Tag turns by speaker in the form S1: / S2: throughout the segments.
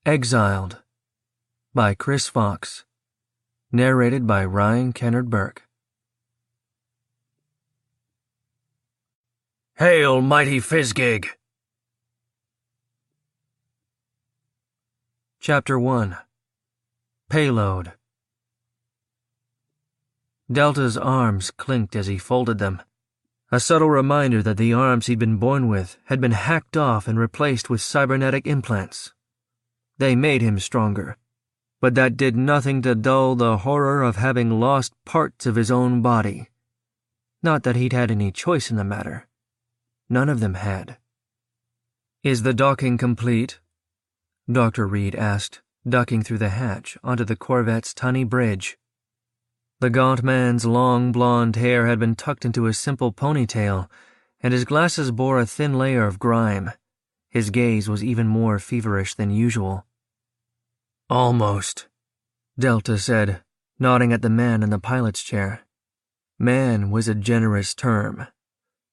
S1: Exiled by Chris Fox. Narrated by Ryan Kennard Burke.
S2: Hail, mighty Fizzgig!
S1: Chapter 1. Payload. Delta's arms clinked as he folded them, a subtle reminder that the arms he'd been born with had been hacked off and replaced with cybernetic implants. They made him stronger, but that did nothing to dull the horror of having lost parts of his own body. Not that he'd had any choice in the matter. None of them had. "Is the docking complete?" Dr. Reed asked, ducking through the hatch onto the Corvette's tiny bridge. The gaunt man's long blonde hair had been tucked into a simple ponytail, and his glasses bore a thin layer of grime. His gaze was even more feverish than usual.
S2: "Almost,"
S1: Delta said, nodding at the man in the pilot's chair. Man was a generous term.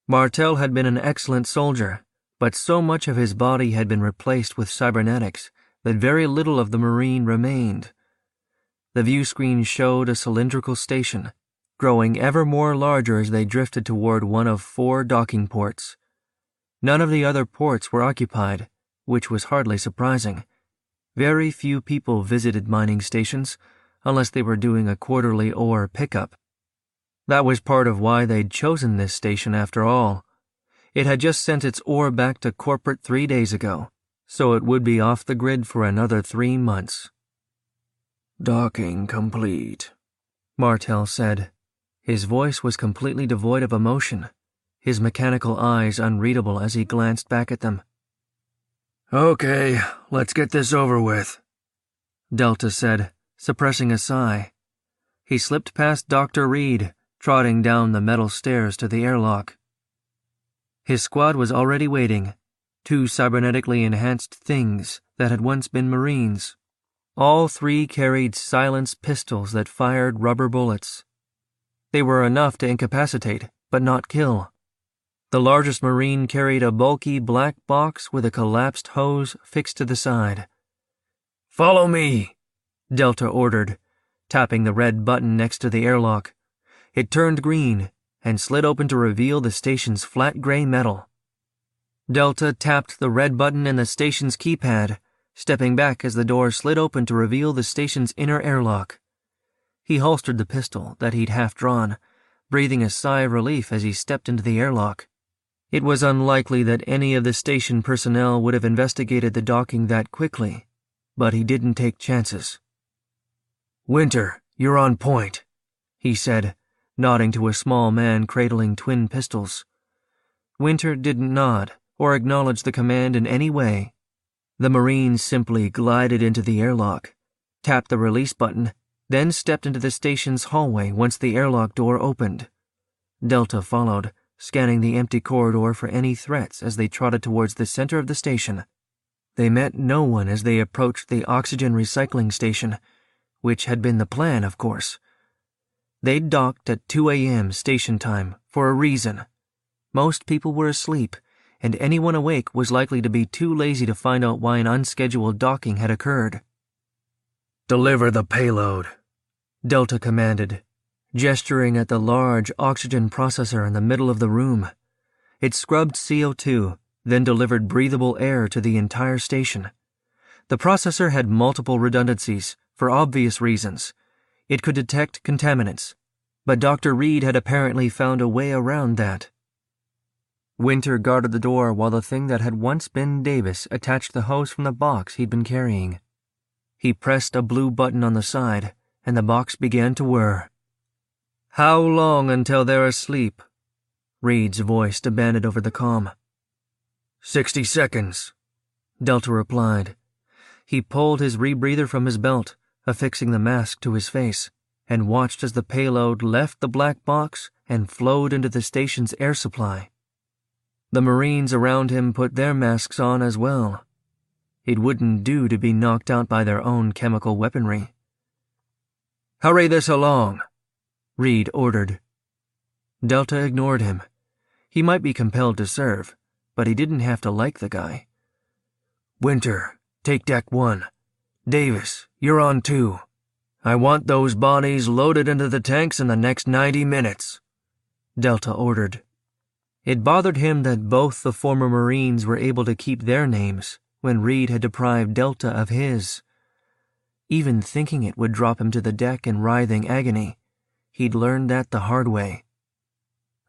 S1: Martel had been an excellent soldier, but so much of his body had been replaced with cybernetics that very little of the Marine remained. The view screen showed a cylindrical station, growing ever more larger as they drifted toward one of 4 docking ports. None of the other ports were occupied, which was hardly surprising. Very few people visited mining stations unless they were doing a quarterly ore pickup. That was part of why they'd chosen this station after all. It had just sent its ore back to corporate 3 days ago, so it would be off the grid for another 3 months.
S2: "Docking complete,"
S1: Martel said. His voice was completely devoid of emotion, his mechanical eyes unreadable as he glanced back at them.
S2: "Okay, let's get this over with,"
S1: Delta said, suppressing a sigh. He slipped past Dr. Reed, trotting down the metal stairs to the airlock. His squad was already waiting, 2 cybernetically enhanced things that had once been Marines. All 3 carried silenced pistols that fired rubber bullets. They were enough to incapacitate, but not kill. The largest Marine carried a bulky black box with a collapsed hose fixed to the side.
S2: "Follow me,"
S1: Delta ordered, tapping the red button next to the airlock. It turned green and slid open to reveal the station's flat gray metal. Delta tapped the red button in the station's keypad, stepping back as the door slid open to reveal the station's inner airlock. He holstered the pistol that he'd half drawn, breathing a sigh of relief as he stepped into the airlock. It was unlikely that any of the station personnel would have investigated the docking that quickly, but he didn't take chances.
S2: "Winter, you're on point,"
S1: he said, nodding to a small man cradling twin pistols. Winter didn't nod or acknowledge the command in any way. The Marine simply glided into the airlock, tapped the release button, then stepped into the station's hallway once the airlock door opened. Delta followed, scanning the empty corridor for any threats as they trotted towards the center of the station. They met no one as they approached the oxygen recycling station, which had been the plan, of course. They'd docked at 2 a.m. station time for a reason. Most people were asleep, and anyone awake was likely to be too lazy to find out why an unscheduled docking had occurred.
S2: "Deliver the payload,"
S1: Delta commanded, gesturing at the large oxygen processor in the middle of the room. It scrubbed CO2, then delivered breathable air to the entire station. The processor had multiple redundancies, for obvious reasons. It could detect contaminants, but Dr. Reed had apparently found a way around that. Winter guarded the door while the thing that had once been Davis attached the hose from the box he'd been carrying. He pressed a blue button on the side, and the box began to whir. "How long until they're asleep?" Reed's voice demanded over the comm.
S2: 60 seconds,
S1: Delta replied. He pulled his rebreather from his belt, affixing the mask to his face, and watched as the payload left the black box and flowed into the station's air supply. The Marines around him put their masks on as well. It wouldn't do to be knocked out by their own chemical weaponry. "Hurry this along," Reed ordered. Delta ignored him. He might be compelled to serve, but he didn't have to like the guy.
S2: "Winter, take deck 1. Davis, you're on 2. I want those bodies loaded into the tanks in the next 90 minutes, Delta ordered.
S1: It bothered him that both the former Marines were able to keep their names when Reed had deprived Delta of his. Even thinking it would drop him to the deck in writhing agony, he'd learned that the hard way.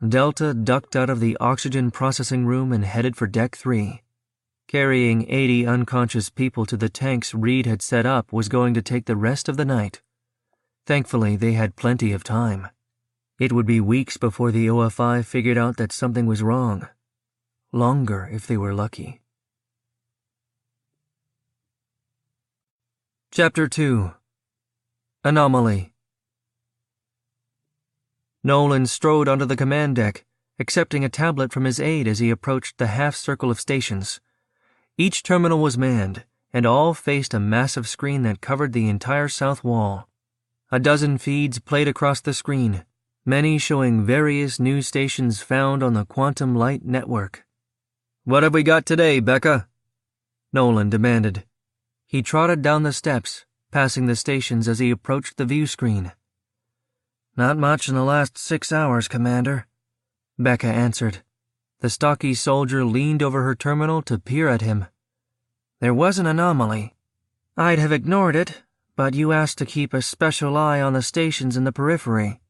S1: Delta ducked out of the oxygen processing room and headed for Deck 3. Carrying 80 unconscious people to the tanks Reed had set up was going to take the rest of the night. Thankfully, they had plenty of time. It would be weeks before the OFI figured out that something was wrong. Longer if they were lucky. Chapter 2. Anomaly. Nolan strode onto the command deck, accepting a tablet from his aide as he approached the half-circle of stations. Each terminal was manned, and all faced a massive screen that covered the entire south wall. A dozen feeds played across the screen, many showing various news stations found on the Quantum Light Network. "What have we got today, Becca?" Nolan demanded. He trotted down the steps, passing the stations as he approached the view screen. "Not much in the last 6 hours, Commander," Becca answered. The stocky soldier leaned over her terminal to peer at him. "There was an anomaly. I'd have ignored it, but you asked to keep a special eye on the stations in the periphery."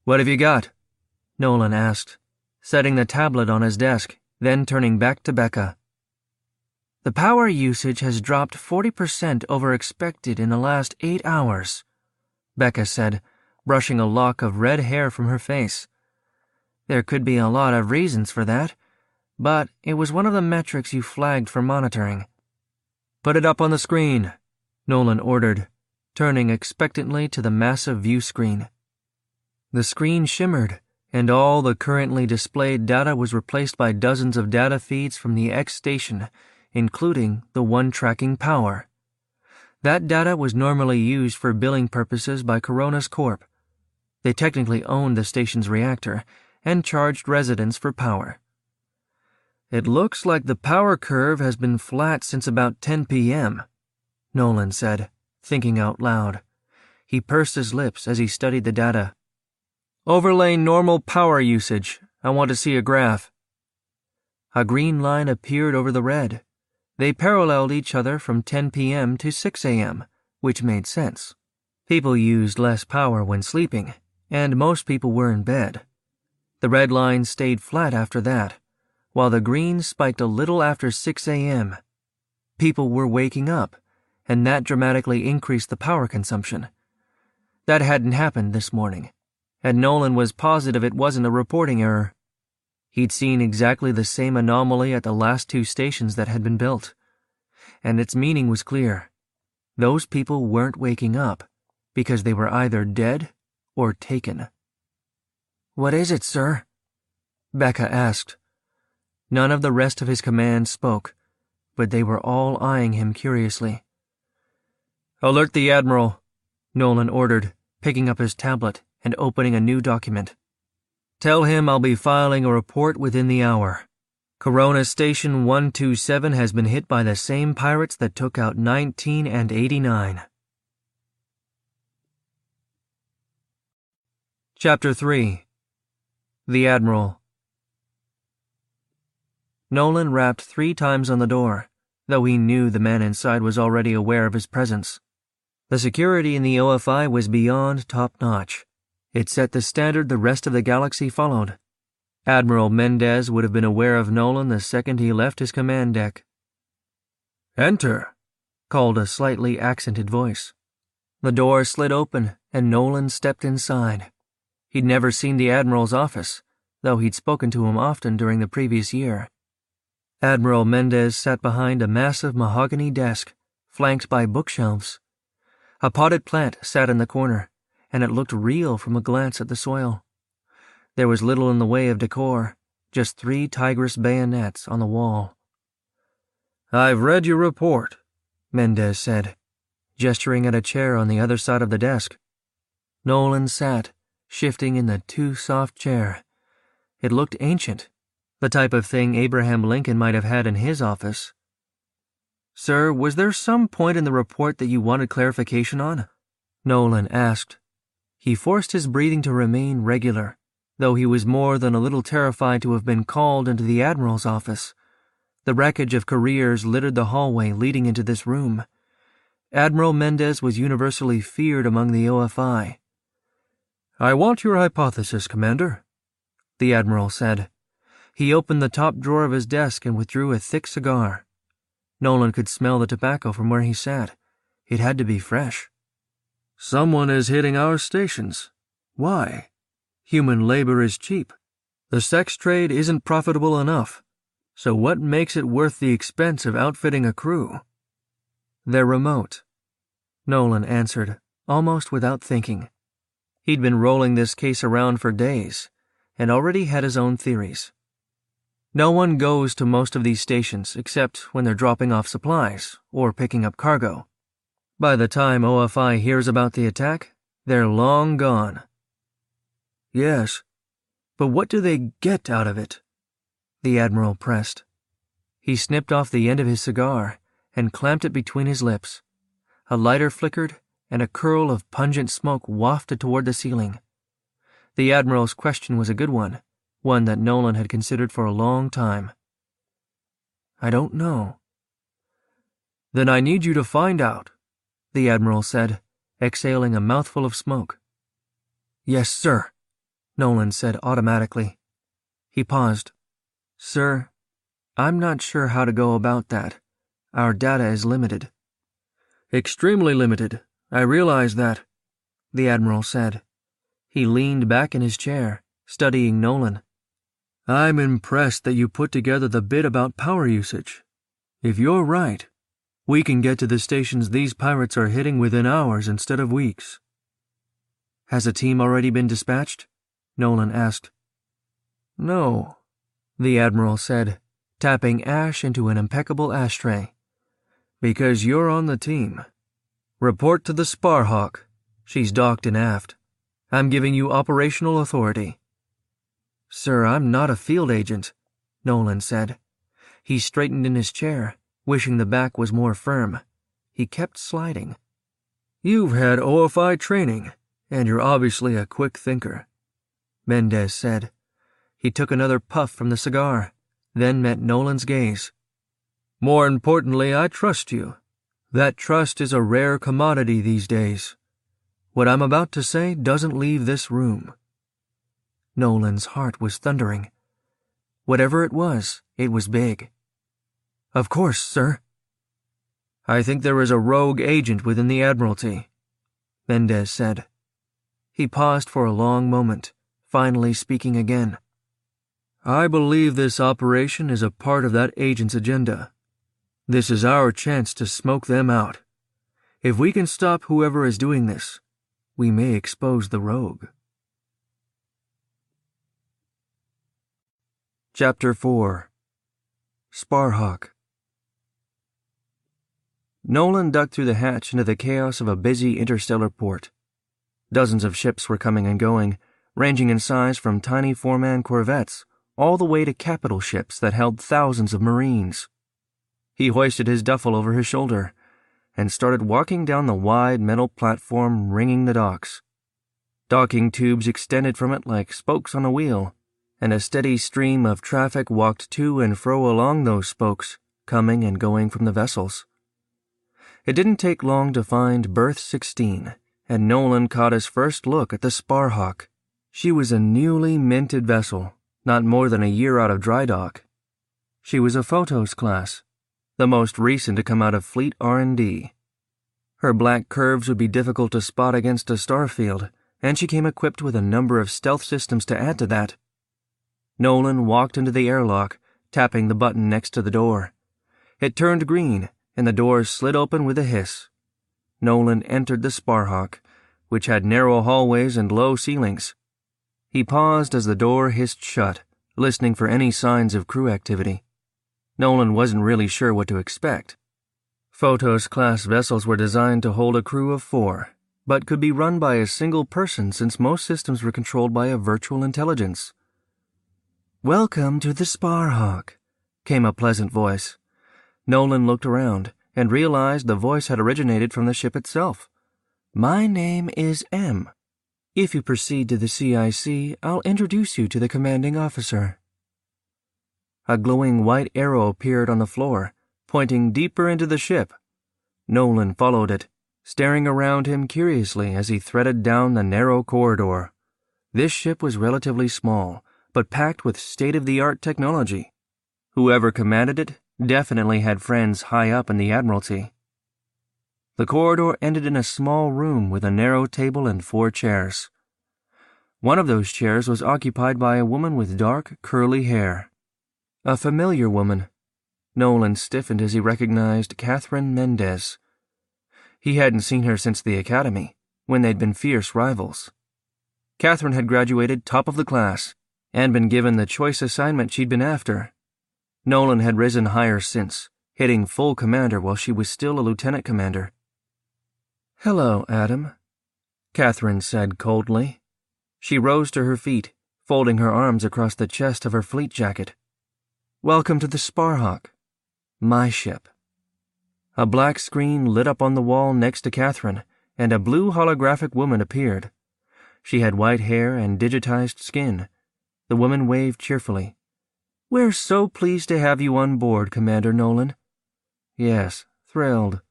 S1: "What have you got?" Nolan asked, setting the tablet on his desk, then turning back to Becca. "The power usage has dropped 40% over expected in the last 8 hours," Becca said, brushing a lock of red hair from her face. "There could be a lot of reasons for that, but it was one of the metrics you flagged for monitoring." "Put it up on the screen," Nolan ordered, turning expectantly to the massive view screen. The screen shimmered, and all the currently displayed data was replaced by dozens of data feeds from the X station, including the one tracking power. That data was normally used for billing purposes by Coronis Corp. They technically owned the station's reactor and charged residents for power. "It looks like the power curve has been flat since about 10 p.m., Nolan said, thinking out loud. He pursed his lips as he studied the data. "Overlay normal power usage. I want to see a graph." A green line appeared over the red. They paralleled each other from 10 p.m. to 6 a.m., which made sense. People used less power when sleeping, and most people were in bed. The red line stayed flat after that, while the green spiked a little after 6 a.m. People were waking up, and that dramatically increased the power consumption. That hadn't happened this morning, and Nolan was positive it wasn't a reporting error. He'd seen exactly the same anomaly at the last 2 stations that had been built, and its meaning was clear. Those people weren't waking up because they were either dead or taken. "What is it, sir?" Becca asked. None of the rest of his command spoke, but they were all eyeing him curiously. "Alert the Admiral," Nolan ordered, picking up his tablet and opening a new document. "Tell him I'll be filing a report within the hour. Corona Station 127 has been hit by the same pirates that took out 19 and 89. Chapter 3. The Admiral. Nolan rapped 3 times on the door, though he knew the man inside was already aware of his presence. The security in the OFI was beyond top-notch. It set the standard the rest of the galaxy followed. Admiral Mendez would have been aware of Nolan the second he left his command deck. "Enter," called a slightly accented voice. The door slid open, and Nolan stepped inside. He'd never seen the Admiral's office, though he'd spoken to him often during the previous year. Admiral Mendez sat behind a massive mahogany desk, flanked by bookshelves. A potted plant sat in the corner, and it looked real from a glance at the soil. There was little in the way of decor, just 3 tigress bayonets on the wall. "I've read your report," Mendez said, gesturing at a chair on the other side of the desk. Nolan sat, shifting in the too-soft chair. It looked ancient, the type of thing Abraham Lincoln might have had in his office. Sir, was there some point in the report that you wanted clarification on? Nolan asked. He forced his breathing to remain regular, though he was more than a little terrified to have been called into the Admiral's office. The wreckage of careers littered the hallway leading into this room. Admiral Mendez was universally feared among the OFI. I want your hypothesis, Commander, the Admiral said. He opened the top drawer of his desk and withdrew a thick cigar. Nolan could smell the tobacco from where he sat. It had to be fresh. Someone is hitting our stations. Why? Human labor is cheap. The sex trade isn't profitable enough. So what makes it worth the expense of outfitting a crew? They're remote, Nolan answered, almost without thinking. He'd been rolling this case around for days, and already had his own theories. No one goes to most of these stations except when they're dropping off supplies or picking up cargo. By the time OFI hears about the attack, they're long gone. Yes, but what do they get out of it? The Admiral pressed. He snipped off the end of his cigar and clamped it between his lips. A lighter flickered, and a curl of pungent smoke wafted toward the ceiling. The Admiral's question was a good one that Nolan had considered for a long time. I don't know. Then I need you to find out, the Admiral said, exhaling a mouthful of smoke. Yes, sir, Nolan said automatically. He paused. Sir, I'm not sure how to go about that. Our data is limited. Extremely limited. I realize that, the Admiral said. He leaned back in his chair, studying Nolan. I'm impressed that you put together the bit about power usage. If you're right, we can get to the stations these pirates are hitting within hours instead of weeks. Has a team already been dispatched? Nolan asked. No, the Admiral said, tapping ash into an impeccable ashtray. Because you're on the team. Report to the Sparhawk. She's docked and aft. I'm giving you operational authority. Sir, I'm not a field agent, Nolan said. He straightened in his chair, wishing the back was more firm. He kept sliding. You've had OFI training, and you're obviously a quick thinker, Mendez said. He took another puff from the cigar, then met Nolan's gaze. More importantly, I trust you. That trust is a rare commodity these days. What I'm about to say doesn't leave this room. Nolan's heart was thundering. Whatever it was big. Of course, sir. I think there is a rogue agent within the Admiralty, Mendez said. He paused for a long moment, finally speaking again. I believe this operation is a part of that agent's agenda. This is our chance to smoke them out. If we can stop whoever is doing this, we may expose the rogue. Chapter 4 Sparhawk. Nolan ducked through the hatch into the chaos of a busy interstellar port. Dozens of ships were coming and going, ranging in size from tiny four-man corvettes all the way to capital ships that held thousands of Marines. He hoisted his duffel over his shoulder and started walking down the wide metal platform ringing the docks. Docking tubes extended from it like spokes on a wheel, and a steady stream of traffic walked to and fro along those spokes, coming and going from the vessels. It didn't take long to find Berth 16, and Nolan caught his first look at the Sparhawk. She was a newly minted vessel, not more than a year out of dry dock. She was a Photos class, the most recent to come out of Fleet R&D. Her black curves would be difficult to spot against a star field, and she came equipped with a number of stealth systems to add to that. Nolan walked into the airlock, tapping the button next to the door. It turned green, and the door slid open with a hiss. Nolan entered the Sparhawk, which had narrow hallways and low ceilings. He paused as the door hissed shut, listening for any signs of crew activity. Nolan wasn't really sure what to expect. Photos-class vessels were designed to hold a crew of 4, but could be run by a single person since most systems were controlled by a virtual intelligence. "Welcome to the Sparhawk," came a pleasant voice. Nolan looked around and realized the voice had originated from the ship itself. "My name is M. If you proceed to the CIC, I'll introduce you to the commanding officer." A glowing white arrow appeared on the floor, pointing deeper into the ship. Nolan followed it, staring around him curiously as he threaded down the narrow corridor. This ship was relatively small, but packed with state-of-the-art technology. Whoever commanded it definitely had friends high up in the Admiralty. The corridor ended in a small room with a narrow table and 4 chairs. One of those chairs was occupied by a woman with dark, curly hair. A familiar woman. Nolan stiffened as he recognized Catherine Mendez. He hadn't seen her since the academy, when they'd been fierce rivals. Catherine had graduated top of the class and been given the choice assignment she'd been after. Nolan had risen higher since, hitting full commander while she was still a lieutenant commander. "Hello, Adam," Catherine said coldly. She rose to her feet, folding her arms across the chest of her fleet jacket. "Welcome to the Sparhawk, my ship." A black screen lit up on the wall next to Catherine, and a blue holographic woman appeared. She had white hair and digitized skin. The woman waved cheerfully. "We're so pleased to have you on board, Commander Nolan." "Yes, thrilled,"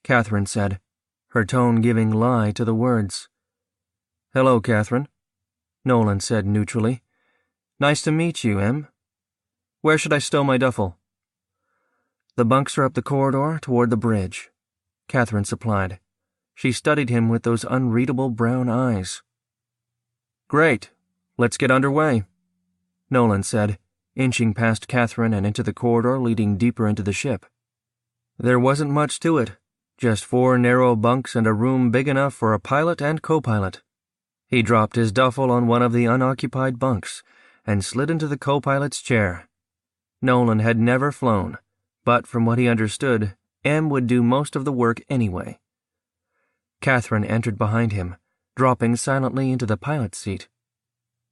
S1: Catherine said, her tone giving lie to the words. "Hello, Catherine," Nolan said neutrally. "Nice to meet you, Em. Where should I stow my duffel?" "The bunks are up the corridor toward the bridge," Catherine supplied. She studied him with those unreadable brown eyes. "Great. Let's get underway," Nolan said, inching past Catherine and into the corridor leading deeper into the ship. There wasn't much to it, just 4 narrow bunks and a room big enough for a pilot and co-pilot. He dropped his duffel on one of the unoccupied bunks and slid into the co-pilot's chair. Nolan had never flown, but from what he understood, M would do most of the work anyway. Catherine entered behind him, dropping silently into the pilot's seat.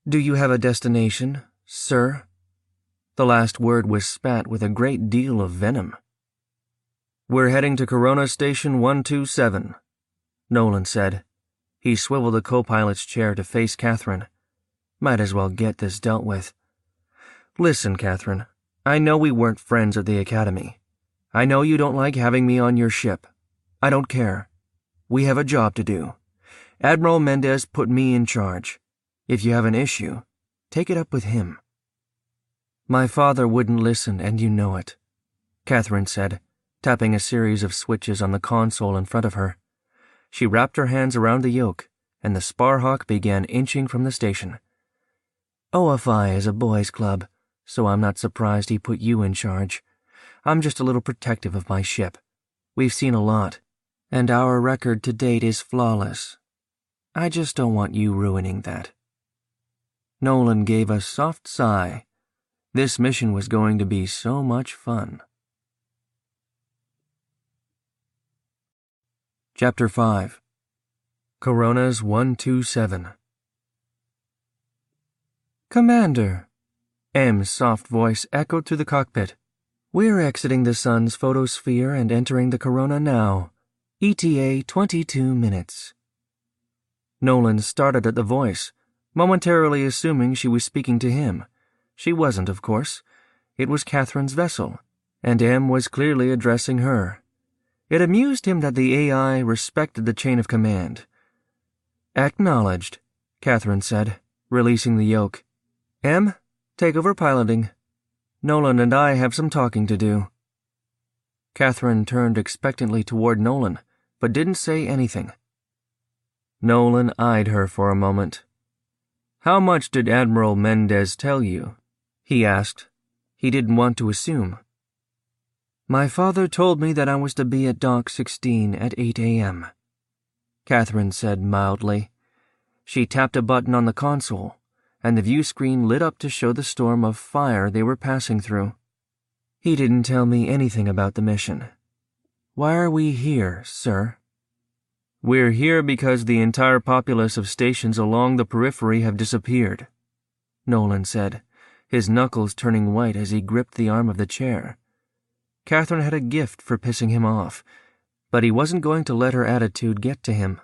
S1: "Do you have a destination, sir?" The last word was spat with a great deal of venom. "We're heading to Corona Station 127, Nolan said. He swiveled the co-pilot's chair to face Catherine. Might as well get this dealt with. "Listen, Catherine, I know we weren't friends at the academy. I know you don't like having me on your ship. I don't care. We have a job to do. Admiral Mendez put me in charge. If you have an issue, take it up with him." "My father wouldn't listen, and you know it," Catherine said, tapping a series of switches on the console in front of her. She wrapped her hands around the yoke, and the Sparhawk began inching from the station. "OFI is a boys' club, so I'm not surprised he put you in charge. I'm just a little protective of my ship. We've seen a lot, and our record to date is flawless. I just don't want you ruining that." Nolan gave a soft sigh. This mission was going to be so much fun. Chapter 5. Coronas 127. "Commander," M's soft voice echoed through the cockpit. "We're exiting the sun's photosphere and entering the corona now. ETA 22 minutes. Nolan started at the voice, momentarily assuming she was speaking to him. She wasn't, of course. It was Catherine's vessel, and M was clearly addressing her. It amused him that the AI respected the chain of command. "Acknowledged," Catherine said, releasing the yoke. "M, take over piloting. Nolan and I have some talking to do." Catherine turned expectantly toward Nolan, but didn't say anything. Nolan eyed her for a moment. "How much did Admiral Mendez tell you?" he asked. He didn't want to assume. "My father told me that I was to be at Dock 16 at 8 a.m., Catherine said mildly. She tapped a button on the console, and the view screen lit up to show the storm of fire they were passing through. "He didn't tell me anything about the mission. Why are we here, sir?" "We're here because the entire populace of stations along the periphery have disappeared," Nolan said, his knuckles turning white as he gripped the arm of the chair. Catherine had a gift for pissing him off, but he wasn't going to let her attitude get to him.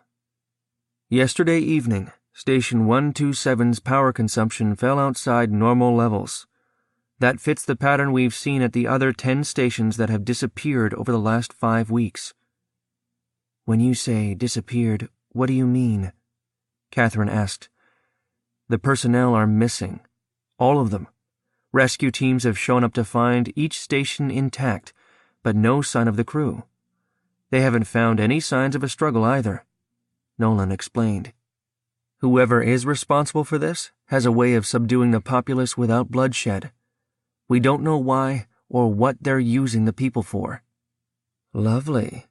S1: Yesterday evening, Station 127's power consumption fell outside normal levels. That fits the pattern we've seen at the other 10 stations that have disappeared over the last 5 weeks. When you say disappeared, what do you mean? Catherine asked. The personnel are missing. All of them. Rescue teams have shown up to find each station intact, but no sign of the crew. They haven't found any signs of a struggle either, Nolan explained. Whoever is responsible for this has a way of subduing the populace without bloodshed. We don't know why or what they're using the people for. Lovely,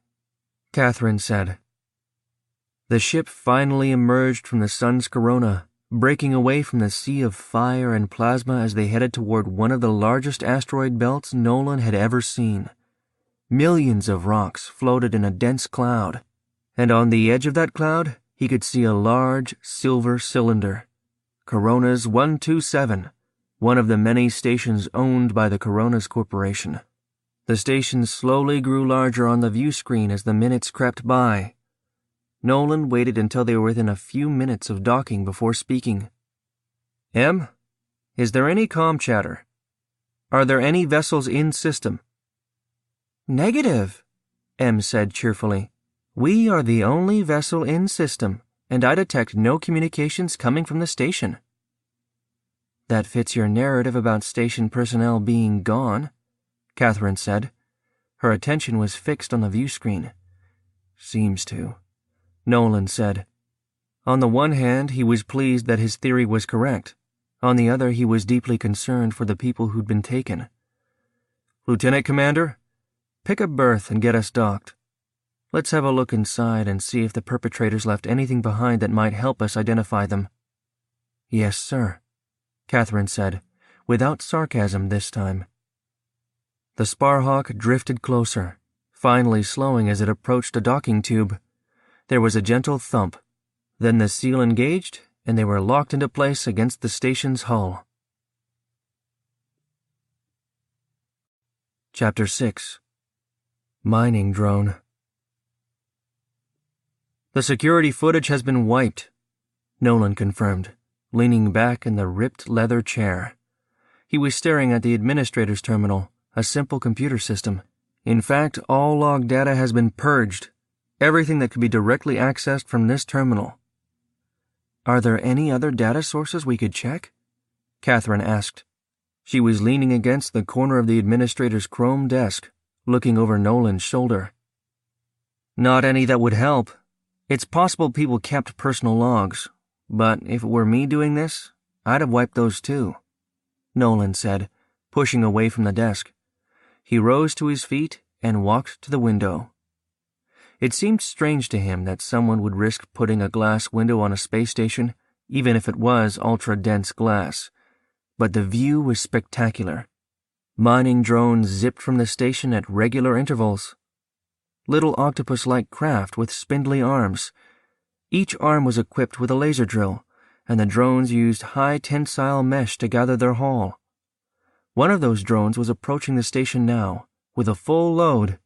S1: Catherine said. The ship finally emerged from the sun's corona, breaking away from the sea of fire and plasma as they headed toward one of the largest asteroid belts Nolan had ever seen. Millions of rocks floated in a dense cloud, and on the edge of that cloud he could see a large silver cylinder. Coronas 127, one of the many stations owned by the Coronas Corporation. The station slowly grew larger on the view screen as the minutes crept by. Nolan waited until they were within a few minutes of docking before speaking. Em, is there any comm chatter? Are there any vessels in system? Negative, Em said cheerfully. We are the only vessel in system, and I detect no communications coming from the station. That fits your narrative about station personnel being gone, Catherine said. Her attention was fixed on the view screen. Seems to, Nolan said. On the one hand, he was pleased that his theory was correct. On the other, he was deeply concerned for the people who'd been taken. Lieutenant Commander, pick a berth and get us docked. Let's have a look inside and see if the perpetrators left anything behind that might help us identify them. Yes, sir, Catherine said, without sarcasm this time. The Sparhawk drifted closer, finally slowing as it approached a docking tube. There was a gentle thump. Then the seal engaged, and they were locked into place against the station's hull. Chapter 6. Mining Drone. The security footage has been wiped, Nolan confirmed, leaning back in the ripped leather chair. He was staring at the administrator's terminal, a simple computer system. In fact, all log data has been purged, everything that could be directly accessed from this terminal. Are there any other data sources we could check? Catherine asked. She was leaning against the corner of the administrator's chrome desk, looking over Nolan's shoulder. Not any that would help. It's possible people kept personal logs, but if it were me doing this, I'd have wiped those too, Nolan said, pushing away from the desk. He rose to his feet and walked to the window. It seemed strange to him that someone would risk putting a glass window on a space station, even if it was ultra-dense glass. But the view was spectacular. Mining drones zipped from the station at regular intervals. Little octopus-like craft with spindly arms. Each arm was equipped with a laser drill, and the drones used high-tensile mesh to gather their haul. One of those drones was approaching the station now, with a full load.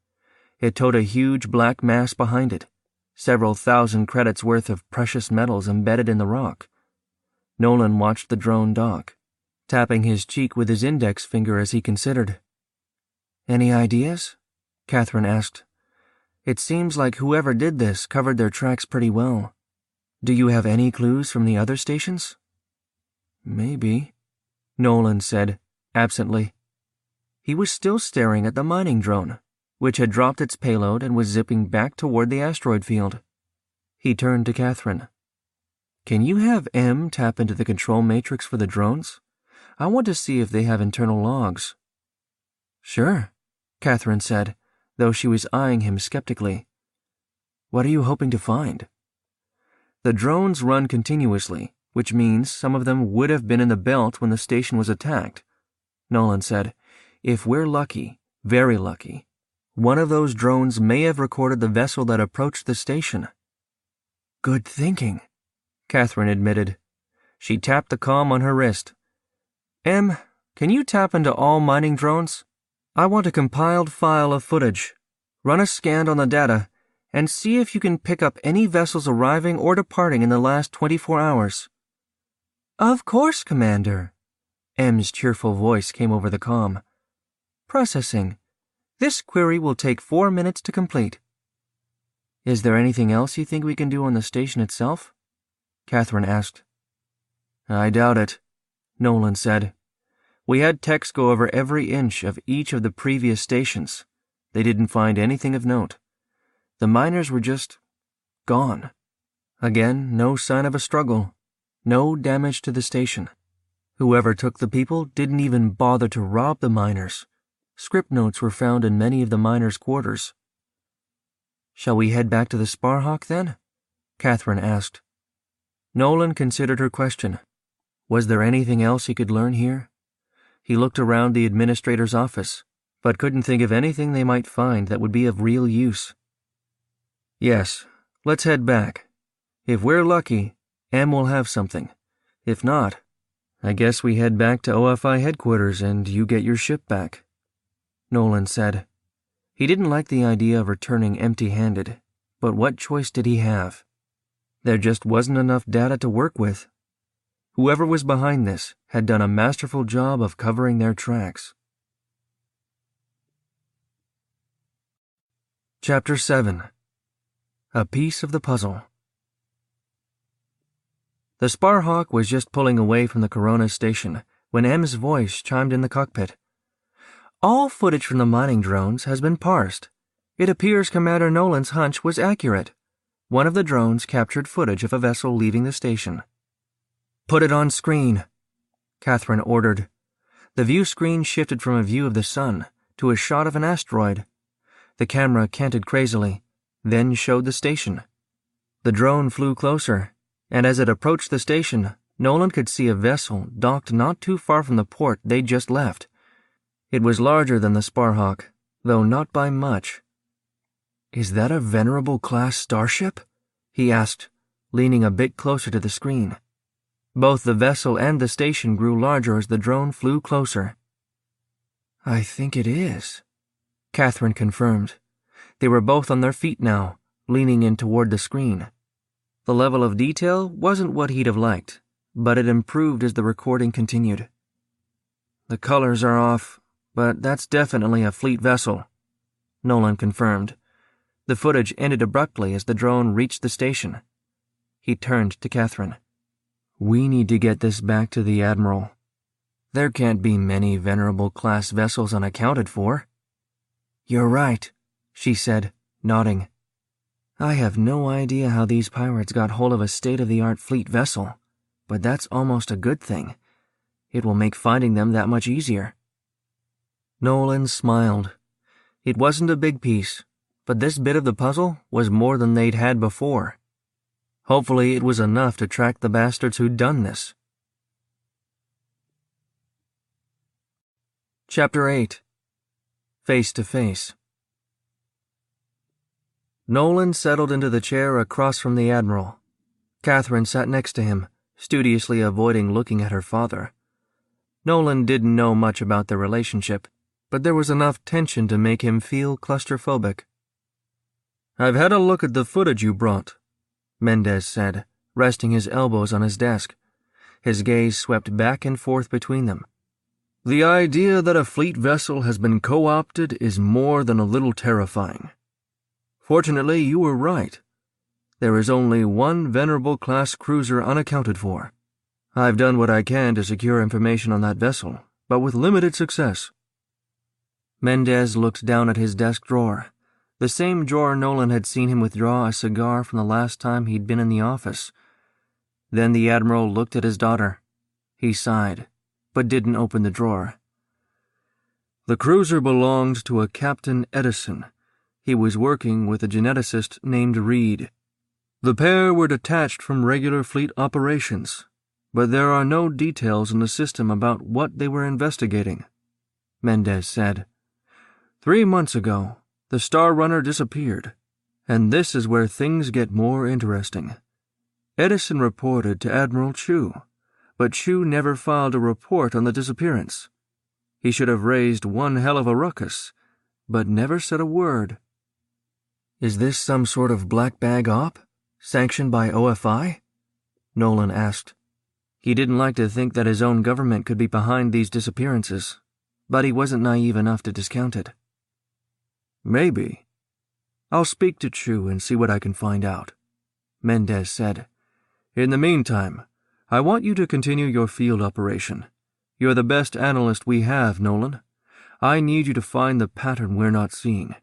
S1: It towed a huge black mass behind it, several thousand credits worth of precious metals embedded in the rock. Nolan watched the drone dock, tapping his cheek with his index finger as he considered. Any ideas? Catherine asked. It seems like whoever did this covered their tracks pretty well. Do you have any clues from the other stations? Maybe, Nolan said, absently. He was still staring at the mining drone, which had dropped its payload and was zipping back toward the asteroid field. He turned to Catherine. Can you have M tap into the control matrix for the drones? I want to see if they have internal logs. Sure, Catherine said, though she was eyeing him skeptically. What are you hoping to find? The drones run continuously, which means some of them would have been in the belt when the station was attacked. Nolan said, if we're lucky, very lucky, one of those drones may have recorded the vessel that approached the station. Good thinking, Catherine admitted. She tapped the comm on her wrist. Em, can you tap into all mining drones? I want a compiled file of footage. Run a scan on the data and see if you can pick up any vessels arriving or departing in the last 24 hours. Of course, Commander. M's cheerful voice came over the comm. Processing. This query will take 4 minutes to complete. Is there anything else you think we can do on the station itself? Catherine asked. I doubt it, Nolan said. We had techs go over every inch of each of the previous stations. They didn't find anything of note. The miners were just gone. Again, no sign of a struggle. No damage to the station. Whoever took the people didn't even bother to rob the miners. Script notes were found in many of the miners' quarters. Shall we head back to the Sparhawk then? Catherine asked. Nolan considered her question. Was there anything else he could learn here? He looked around the administrator's office, but couldn't think of anything they might find that would be of real use. Yes, let's head back. If we're lucky, M will have something. If not, I guess we head back to OFI headquarters and you get your ship back, Nolan said. He didn't like the idea of returning empty-handed, but what choice did he have? There just wasn't enough data to work with. Whoever was behind this had done a masterful job of covering their tracks. Chapter 7. A Piece of the Puzzle. The Sparhawk was just pulling away from the Corona station when M's voice chimed in the cockpit. All footage from the mining drones has been parsed. It appears Commander Nolan's hunch was accurate. One of the drones captured footage of a vessel leaving the station. Put it on screen, Catherine ordered. The view screen shifted from a view of the sun to a shot of an asteroid. The camera canted crazily, then showed the station. The drone flew closer, and as it approached the station, Nolan could see a vessel docked not too far from the port they'd just left. It was larger than the Sparhawk, though not by much. Is that a Venerable-class starship? He asked, leaning a bit closer to the screen. Both the vessel and the station grew larger as the drone flew closer. I think it is, Catherine confirmed. They were both on their feet now, leaning in toward the screen. The level of detail wasn't what he'd have liked, but it improved as the recording continued. The colors are off, but that's definitely a fleet vessel, Nolan confirmed. The footage ended abruptly as the drone reached the station. He turned to Catherine. We need to get this back to the Admiral. There can't be many Venerable-class vessels unaccounted for. You're right, she said, nodding. I have no idea how these pirates got hold of a state-of-the-art fleet vessel, but that's almost a good thing. It will make finding them that much easier. Nolan smiled. It wasn't a big piece, but this bit of the puzzle was more than they'd had before. Hopefully it was enough to track the bastards who'd done this. Chapter 8. Face to Face. Nolan settled into the chair across from the Admiral. Catherine sat next to him, studiously avoiding looking at her father. Nolan didn't know much about their relationship, but there was enough tension to make him feel claustrophobic. I've had a look at the footage you brought, Mendez said, resting his elbows on his desk. His gaze swept back and forth between them. The idea that a fleet vessel has been co-opted is more than a little terrifying. Fortunately, you were right. There is only one Venerable-class cruiser unaccounted for. I've done what I can to secure information on that vessel, but with limited success. Mendez looked down at his desk drawer, the same drawer Nolan had seen him withdraw a cigar from the last time he'd been in the office. Then the Admiral looked at his daughter. He sighed, but didn't open the drawer. The cruiser belonged to a Captain Edison. He was working with a geneticist named Reed. The pair were detached from regular fleet operations, but there are no details in the system about what they were investigating, Mendez said. 3 months ago, the Star Runner disappeared, and this is where things get more interesting. Edison reported to Admiral Chu, but Chu never filed a report on the disappearance.
S2: He should have raised one hell of a ruckus, but never said a word.
S1: Is this some sort of black bag op, sanctioned by OFI? Nolan asked. He didn't like to think that his own government could be behind these disappearances, but he wasn't naive enough to discount it.
S2: Maybe. I'll speak to Chu and see what I can find out, Mendez said. In the meantime, I want you to continue your field operation. You're the best analyst we have, Nolan. I need you to find the pattern we're not seeing.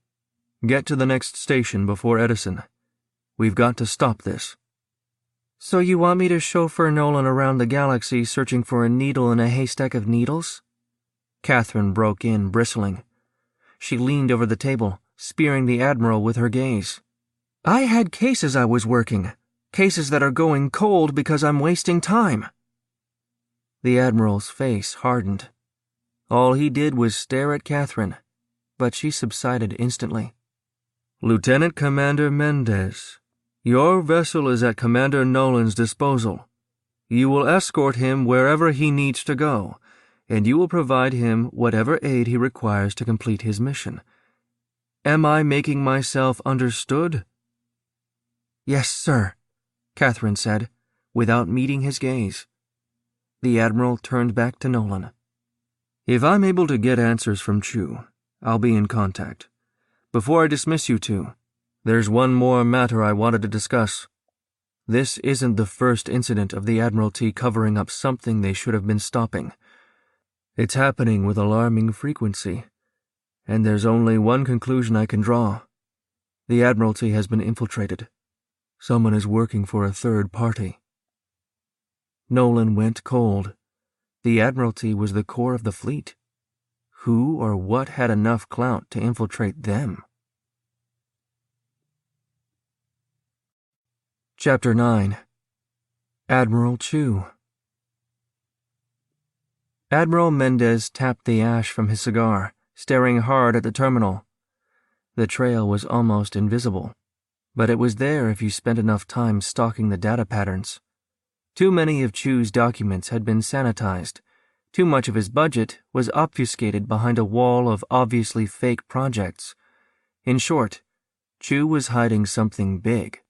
S2: Get to the next station before Edison. We've got to stop this.
S1: So you want me to chauffeur Nolan around the galaxy searching for a needle in a haystack of needles? Catherine broke in, bristling. She leaned over the table, spearing the Admiral with her gaze. I had cases I was working. Cases that are going cold because I'm wasting time. The Admiral's face hardened. All he did was stare at Catherine, but she subsided instantly.
S2: Lieutenant Commander Mendez, your vessel is at Commander Nolan's disposal. You will escort him wherever he needs to go, and you will provide him whatever aid he requires to complete his mission. Am I making myself understood?
S1: Yes, sir, Catherine said, without meeting his gaze. The Admiral turned back to Nolan.
S2: If I'm able to get answers from Chu, I'll be in contact. Before I dismiss you two, there's one more matter I wanted to discuss. This isn't the first incident of the Admiralty covering up something they should have been stopping. It's happening with alarming frequency, and there's only one conclusion I can draw. The Admiralty has been infiltrated. Someone is working for a third party.
S1: Nolan went cold. The Admiralty was the core of the fleet. Who or what had enough clout to infiltrate them? Chapter 9. Admiral Chu. Admiral Mendez tapped the ash from his cigar, staring hard at the terminal. The trail was almost invisible, but it was there if you spent enough time stalking the data patterns. Too many of Chu's documents had been sanitized. Too much of his budget was obfuscated behind a wall of obviously fake projects. In short, Chu was hiding something big.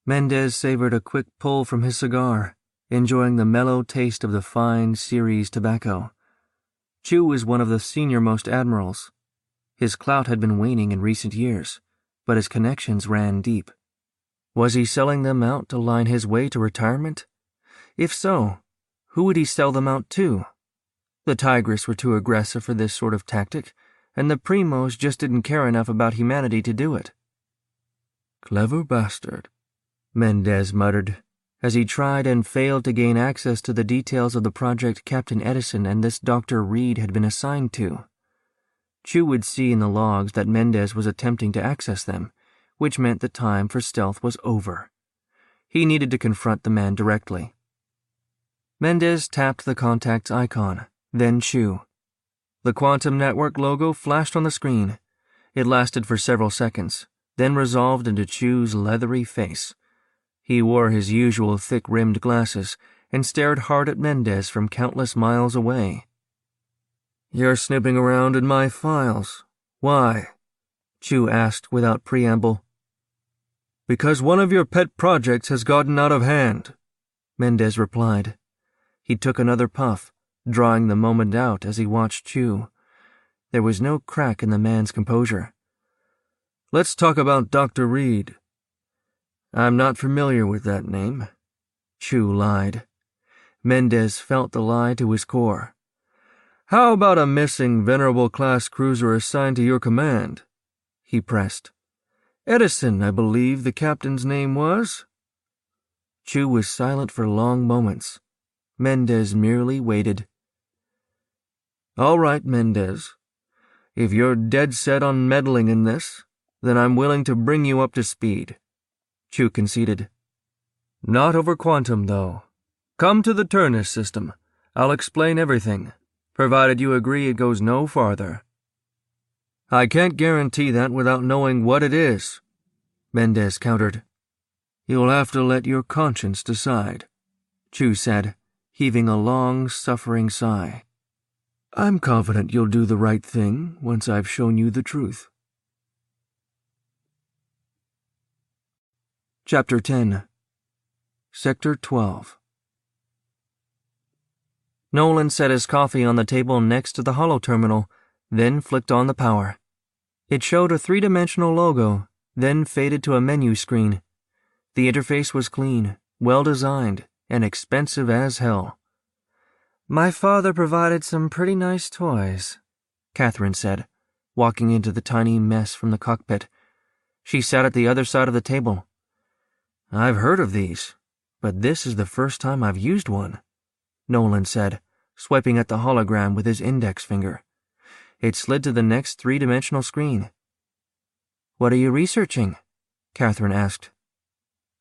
S1: Mendez savored a quick pull from his cigar, enjoying the mellow taste of the fine Ceres tobacco. Chu was one of the senior-most admirals. His clout had been waning in recent years, but his connections ran deep. Was he selling them out to line his way to retirement? If so, who would he sell them out to? The Tigris were too aggressive for this sort of tactic, and the Primos just didn't care enough about humanity to do it.
S2: Clever bastard,
S1: Mendez muttered, as he tried and failed to gain access to the details of the project Captain Edison and this Dr. Reed had been assigned to. Chu would see in the logs that Mendez was attempting to access them, which meant the time for stealth was over. He needed to confront the man directly. Mendez tapped the contact's icon, then Chu. The Quantum Network logo flashed on the screen. It lasted for several seconds, then resolved into Chu's leathery face. He wore his usual thick-rimmed glasses and stared hard at Mendez from countless miles away.
S2: You're snipping around in my files. Why?
S1: Chu asked without preamble.
S2: Because one of your pet projects has gotten out of hand,
S1: Mendez replied. He took another puff, drawing the moment out as he watched Chu. There was no crack in the man's composure.
S2: Let's talk about Dr. Reed. I'm not familiar with that name,
S1: Chu lied. Mendez felt the lie to his core.
S2: How about a missing Venerable class cruiser assigned to your command? He pressed. Edison, I believe the captain's name was?
S1: Chu was silent for long moments. Mendez merely waited.
S2: All right, Mendez. If you're dead set on meddling in this, then I'm willing to bring you up to speed, Chu conceded. Not over quantum, though. Come to the Turnus system. I'll explain everything, provided you agree it goes no farther. I can't guarantee that without knowing what it is, Mendez countered. You'll have to let your conscience decide, Chu said, heaving a long, suffering sigh. I'm confident you'll do the right thing once I've shown you the truth. Chapter 10. Sector 12.
S1: Nolan set his coffee on the table next to the holo terminal, then flicked on the power. It showed a three-dimensional logo, then faded to a menu screen. The interface was clean, well-designed, and expensive as hell. "My father provided some pretty nice toys," Catherine said, walking into the tiny mess from the cockpit. She sat at the other side of the table. "I've heard of these, but this is the first time I've used one," Nolan said, swiping at the hologram with his index finger. It slid to the next three-dimensional screen. "What are you researching?" Catherine asked.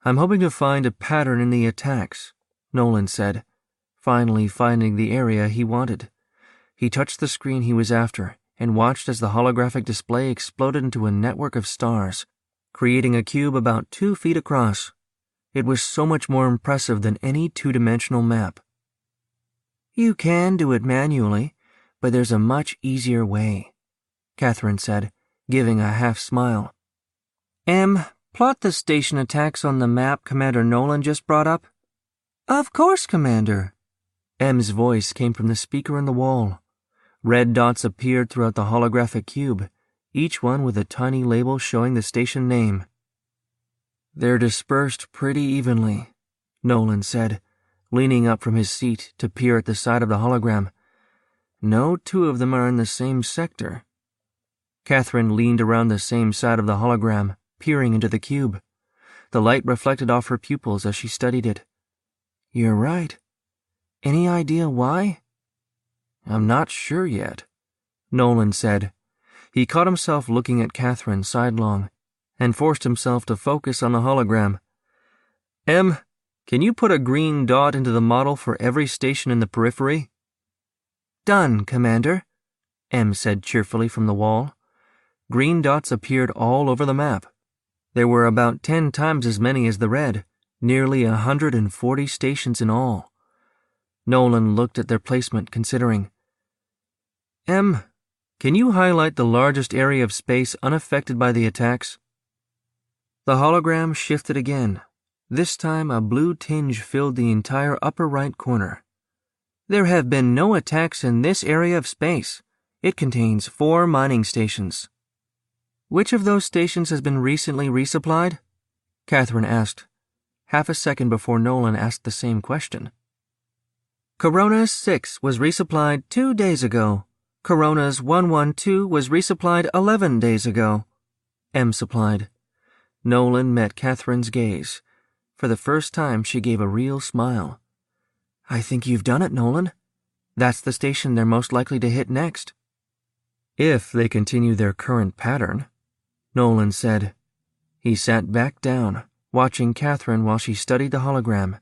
S1: "I'm hoping to find a pattern in the attacks," Nolan said, finally finding the area he wanted. He touched the screen he was after and watched as the holographic display exploded into a network of stars, creating a cube about 2 feet across. It was so much more impressive than any two-dimensional map. "You can do it manually, but there's a much easier way," Catherine said, giving a half-smile. Plot the station attacks on the map Commander Nolan just brought up." "Of course, Commander." M's voice came from the speaker on the wall. Red dots appeared throughout the holographic cube, each one with a tiny label showing the station name. "They're dispersed pretty evenly," Nolan said, leaning up from his seat to peer at the side of the hologram. "No two of them are in the same sector." Catherine leaned around the same side of the hologram, peering into the cube. The light reflected off her pupils as she studied it. "You're right. Any idea why?" "I'm not sure yet," Nolan said. He caught himself looking at Catherine sidelong and forced himself to focus on the hologram. Can you put a green dot into the model for every station in the periphery?" "Done, Commander," M said cheerfully from the wall. Green dots appeared all over the map. There were about 10 times as many as the red, nearly 140 stations in all. Nolan looked at their placement, considering. "Can you highlight the largest area of space unaffected by the attacks?" The hologram shifted again. This time a blue tinge filled the entire upper right corner. "There have been no attacks in this area of space. It contains 4 mining stations." "Which of those stations has been recently resupplied?" Catherine asked, half a second before Nolan asked the same question. "Corona's 6 was resupplied 2 days ago. Corona's 112 was resupplied 11 days ago," M supplied. Nolan met Catherine's gaze. For the first time, she gave a real smile. "I think you've done it, Nolan. That's the station they're most likely to hit next." "If they continue their current pattern," Nolan said. He sat back down, watching Catherine while she studied the hologram.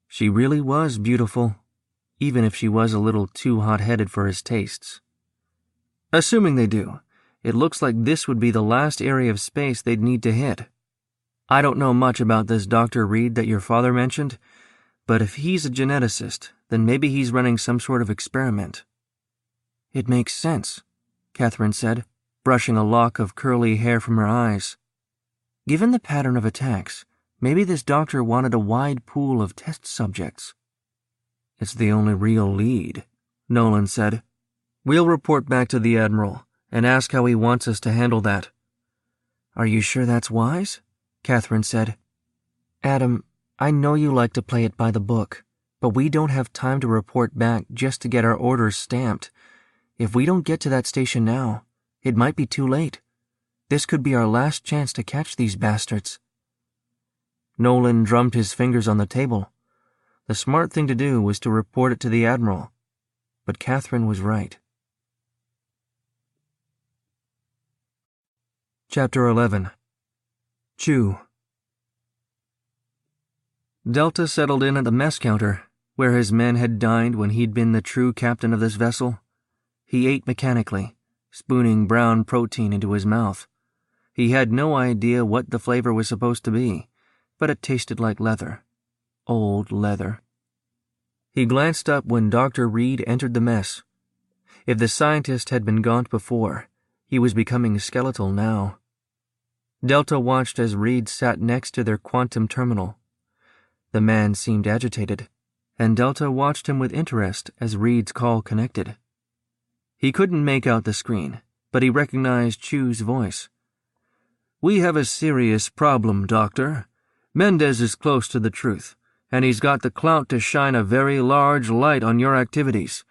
S1: She really was beautiful, even if she was a little too hot-headed for his tastes. "Assuming they do, it looks like this would be the last area of space they'd need to hit. I don't know much about this Dr. Reed that your father mentioned, but if he's a geneticist, then maybe he's running some sort of experiment." "It makes sense," Catherine said, brushing a lock of curly hair from her eyes. "Given the pattern of attacks, maybe this doctor wanted a wide pool of test subjects." "It's the only real lead," Nolan said. "We'll report back to the Admiral and ask how he wants us to handle that." "Are you sure that's wise?" Catherine said. "Adam, I know you like to play it by the book, but we don't have time to report back just to get our orders stamped. If we don't get to that station now, it might be too late. This could be our last chance to catch these bastards." Nolan drummed his fingers on the table. The smart thing to do was to report it to the Admiral, but Catherine was right. Chapter 11. Chew. Delta settled in at the mess counter, where his men had dined when he'd been the true captain of this vessel. He ate mechanically, spooning brown protein into his mouth. He had no idea what the flavor was supposed to be, but it tasted like leather. Old leather. He glanced up when Dr. Reed entered the mess. If the scientist had been gaunt before, he was becoming skeletal now. Delta watched as Reed sat next to their quantum terminal. The man seemed agitated, and Delta watched him with interest as Reed's call connected. He couldn't make out the screen, but he recognized Chu's voice. "We have a serious problem, Doctor. Mendez is close to the truth, and he's got the clout to shine a very large light on your activities.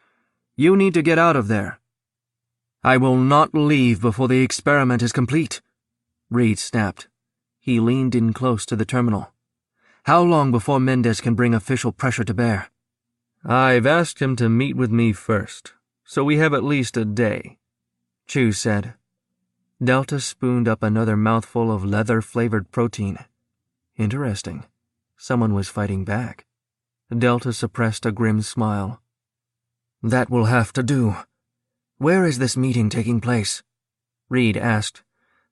S1: You need to get out of there." "I will not leave before the experiment is complete," Reed snapped. He leaned in close to the terminal. "How long before Mendez can bring official pressure to bear?" "I've asked him to meet with me first, so we have at least a day," Chu said. Delta spooned up another mouthful of leather-flavored protein. Interesting. Someone was fighting back. Delta suppressed a grim smile. "That will have to do. Where is this meeting taking place?" Reed asked.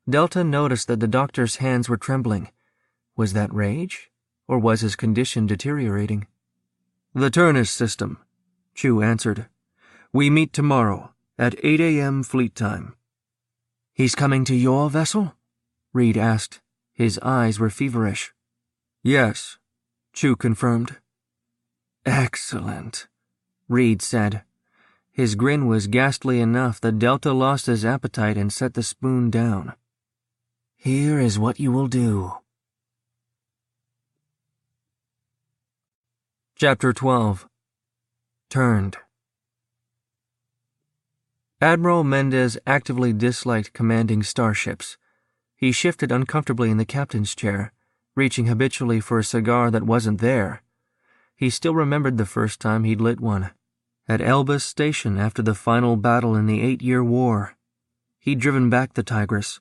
S1: Delta noticed that the doctor's hands were trembling. Was that rage, or was his condition deteriorating? "The Turnus system," Chu answered. "We meet tomorrow at 8 a.m. fleet time." "He's coming to your vessel?" Reed asked. His eyes were feverish. "Yes," Chu confirmed. "Excellent," Reed said. His grin was ghastly enough that Delta lost his appetite and set the spoon down. "Here is what you will do." Chapter 12. Turned. Admiral Mendez actively disliked commanding starships. He shifted uncomfortably in the captain's chair, reaching habitually for a cigar that wasn't there. He still remembered the first time he'd lit one, at Elbas Station after the final battle in the 8-Year War. He'd driven back the Tigress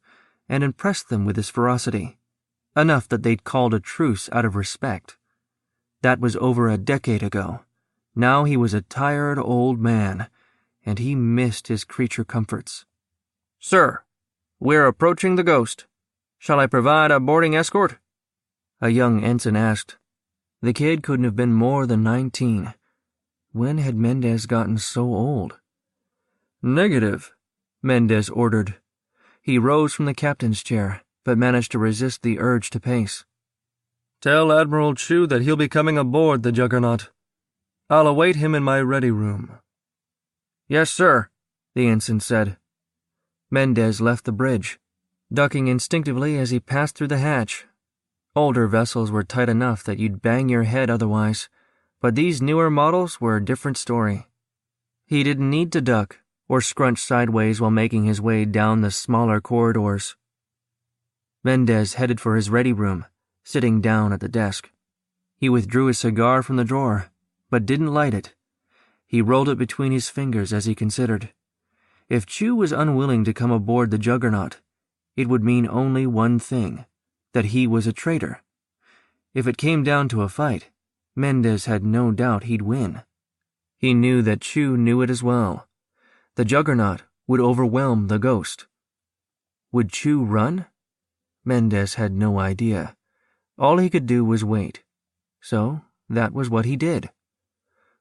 S1: and impressed them with his ferocity, enough that they'd called a truce out of respect. That was over a decade ago. Now he was a tired old man, and he missed his creature comforts. "Sir, we're approaching the Ghost. Shall I provide a boarding escort?" A young ensign asked. The kid couldn't have been more than 19. When had Mendez gotten so old? "Negative," Mendez ordered. He rose from the captain's chair, but managed to resist the urge to pace. "Tell Admiral Chu that he'll be coming aboard the Juggernaut. I'll await him in my ready room." "Yes, sir," the ensign said. Mendez left the bridge, ducking instinctively as he passed through the hatch. Older vessels were tight enough that you'd bang your head otherwise, but these newer models were a different story. He didn't need to duck or scrunch sideways while making his way down the smaller corridors. Mendez headed for his ready room, sitting down at the desk. He withdrew a cigar from the drawer, but didn't light it. He rolled it between his fingers as he considered. If Chu was unwilling to come aboard the Juggernaut, it would mean only one thing, that he was a traitor. If it came down to a fight, Mendez had no doubt he'd win. He knew that Chu knew it as well. The Juggernaut would overwhelm the Ghost. Would Chu run? Mendez had no idea. All he could do was wait. So that was what he did.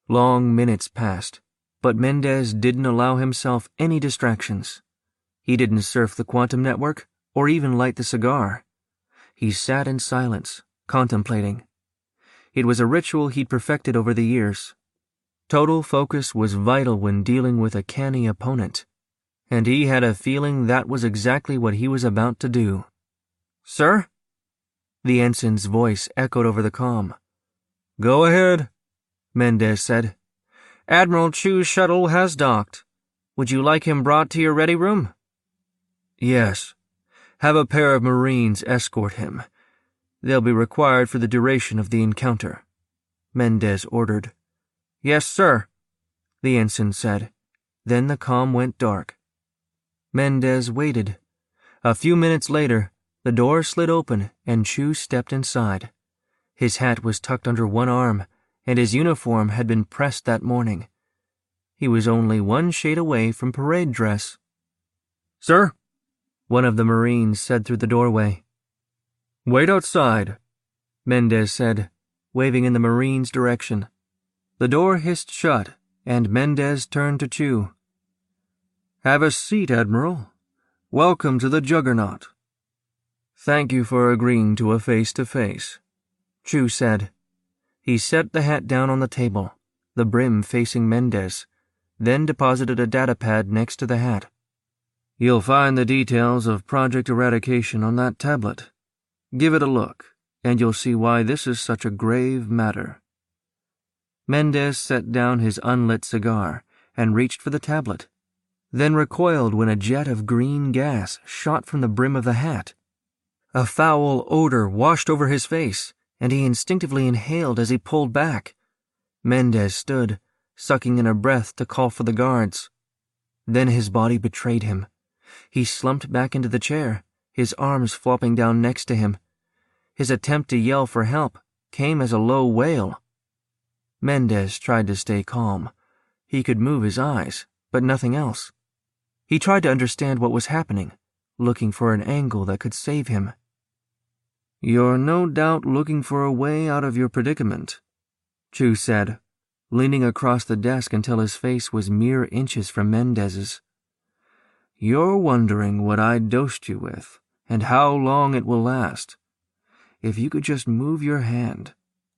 S1: Long minutes passed, but Mendez didn't allow himself any distractions. He didn't surf the quantum network or even light the cigar. He sat in silence, contemplating. It was a ritual he'd perfected over the years. Total focus was vital when dealing with a canny opponent, and he had a feeling that was exactly what he was about to do. "Sir?" The ensign's voice echoed over the comm. "Go ahead," Mendez said. "Admiral Chu's shuttle has docked. Would you like him brought to your ready room?" "Yes. Have a pair of Marines escort him. They'll be required for the duration of the encounter," Mendez ordered. "Yes, sir," the ensign said. Then the comm went dark. Mendez waited. A few minutes later, the door slid open and Chu stepped inside. His hat was tucked under one arm, and his uniform had been pressed that morning. He was only one shade away from parade dress. "Sir?" one of the Marines said through the doorway. "Wait outside," Mendez said, waving in the Marine's direction. The door hissed shut, and Mendez turned to Chu.
S2: Have a seat, Admiral. Welcome to the Juggernaut. Thank you for agreeing to a face-to-face,
S1: Chu said. He set the hat down on the table, the brim facing Mendez, then deposited a datapad next to the hat.
S2: You'll find the details of Project Eradication on that tablet. Give it a look, and you'll see why this is such a grave matter.
S1: Mendez set down his unlit cigar and reached for the tablet, then recoiled when a jet of green gas shot from the brim of the hat. A foul odor washed over his face, and he instinctively inhaled as he pulled back. Mendez stood, sucking in a breath to call for the guards. Then his body betrayed him. He slumped back into the chair, his arms flopping down next to him. His attempt to yell for help came as a low wail. Mendez tried to stay calm. He could move his eyes, but nothing else. He tried to understand what was happening, looking for an angle that could save him.
S2: You're no doubt looking for a way out of your predicament,
S1: Chu said, leaning across the desk until his face was mere inches from Mendez's.
S2: You're wondering what I dosed you with, and how long it will last. If you could just move your hand,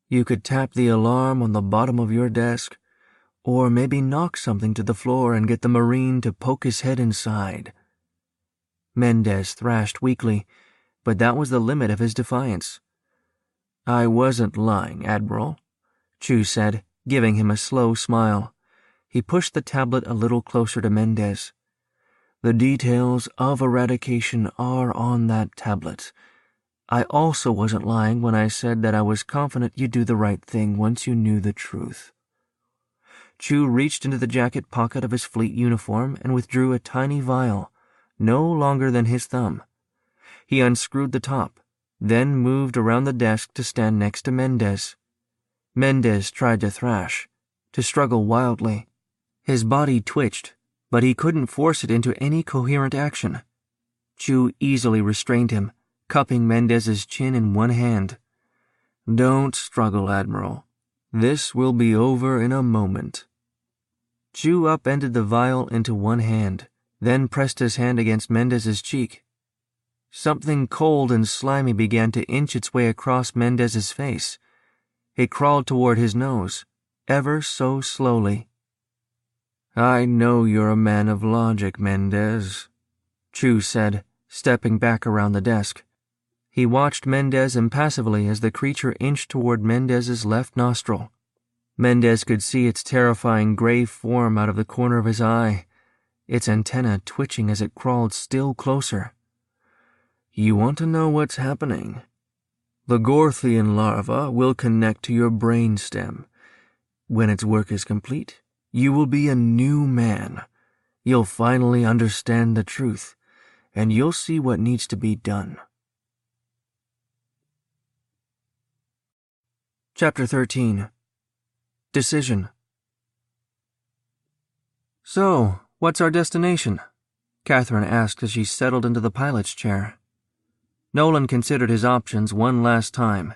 S1: you could tap the alarm on the bottom of your desk, or maybe knock something to the floor and get the Marine to poke his head inside. Mendez thrashed weakly, but that was the limit of his defiance.
S2: I wasn't lying, Admiral,
S1: Chu said, giving him a slow smile. He pushed the tablet a little closer to Mendez.
S2: The details of eradication are on that tablet.
S1: I also wasn't lying when I said that I was confident you'd do the right thing once you knew the truth. Chu reached into the jacket pocket of his fleet uniform and withdrew a tiny vial, no longer than his thumb. He unscrewed the top, then moved around the desk to stand next to Mendez. Mendez tried to thrash, to struggle wildly. His body twitched, but he couldn't force it into any coherent action. Chu easily restrained him, cupping Mendez's chin in one hand.
S2: Don't struggle, Admiral. This will be over in a moment.
S1: Chu upended the vial into one hand, then pressed his hand against Mendez's cheek. Something cold and slimy began to inch its way across Mendez's face. It crawled toward his nose, ever so slowly.
S2: I know you're a man of logic, Mendez,
S1: Chu said, stepping back around the desk. He watched Mendez impassively as the creature inched toward Mendez's left nostril. Mendez could see its terrifying gray form out of the corner of his eye, its antenna twitching as it crawled still closer.
S2: You want to know what's happening? The Gorthian larva will connect to your brainstem. When its work is complete, you will be a new man. You'll finally understand the truth, and you'll see what needs to be done.
S1: Chapter 13. Decision. So, what's our destination? Catherine asked as she settled into the pilot's chair. Nolan considered his options one last time.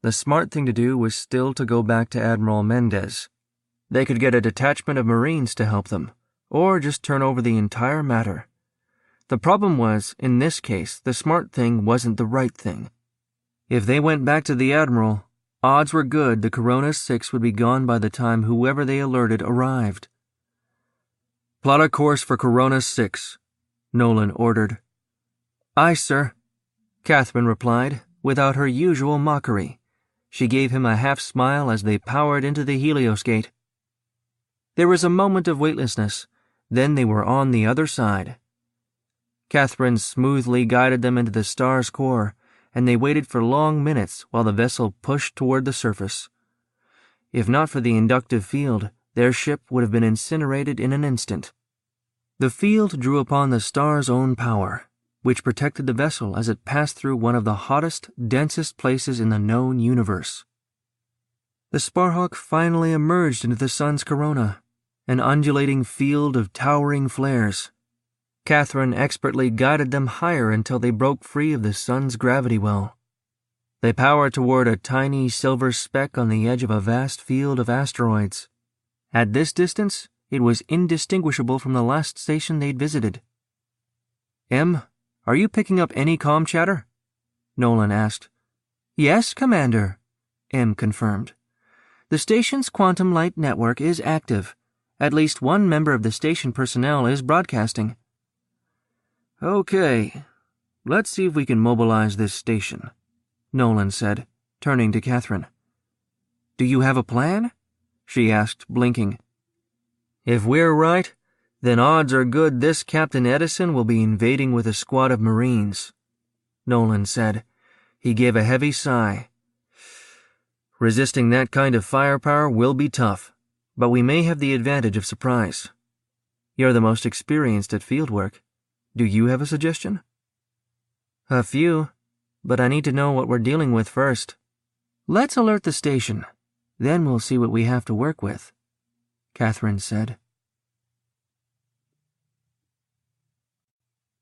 S1: The smart thing to do was still to go back to Admiral Mendez. They could get a detachment of Marines to help them, or just turn over the entire matter. The problem was, in this case, the smart thing wasn't the right thing. If they went back to the Admiral, odds were good the Corona 6 would be gone by the time whoever they alerted arrived.
S2: Plot a course for Corona 6, Nolan ordered.
S1: Aye, sir, Catherine replied, without her usual mockery. She gave him a half-smile as they powered into the Helios gate. There was a moment of weightlessness, then they were on the other side. Catherine smoothly guided them into the star's core, and they waited for long minutes while the vessel pushed toward the surface. If not for the inductive field, their ship would have been incinerated in an instant. The field drew upon the star's own power, which protected the vessel as it passed through one of the hottest, densest places in the known universe. The Sparhawk finally emerged into the sun's corona, an undulating field of towering flares. Catherine expertly guided them higher until they broke free of the sun's gravity well. They powered toward a tiny silver speck on the edge of a vast field of asteroids. At this distance, It was indistinguishable from the last station they'd visited. "M, are you picking up any comm chatter?" Nolan asked. "Yes, Commander," M confirmed. "The station's quantum light network is active. At least one member of the station personnel is broadcasting."
S2: "Okay, let's see if we can mobilize this station," Nolan said, turning to Catherine.
S1: "Do you have a plan?" she asked, blinking.
S2: "If we're right, then odds are good this Captain Edison will be invading with a squad of Marines," Nolan said. He gave a heavy sigh. "Resisting that kind of firepower will be tough, but we may have the advantage of surprise. You're the most experienced at fieldwork. Do you have a suggestion?"
S1: "A few, but I need to know what we're dealing with first. Let's alert the station, then we'll see what we have to work with," Catherine said.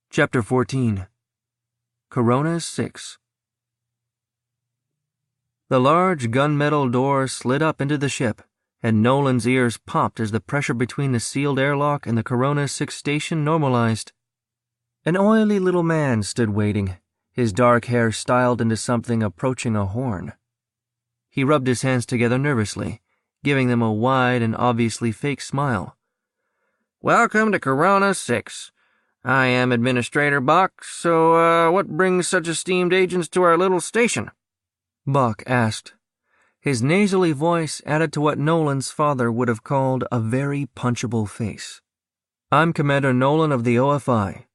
S1: Chapter 14. Corona 6. The large gunmetal door slid up into the ship, and Nolan's ears popped as the pressure between the sealed airlock and the Corona 6 station normalized. An oily little man stood waiting, his dark hair styled into something approaching a horn. He rubbed his hands together nervously, giving them a wide and obviously fake smile.
S2: "Welcome to Corona 6. I am Administrator Bach, so what brings such esteemed agents to our little station?"
S1: Bach asked. His nasally voice added to what Nolan's father would have called a very punchable face. "I'm Commander Nolan of the OFI,"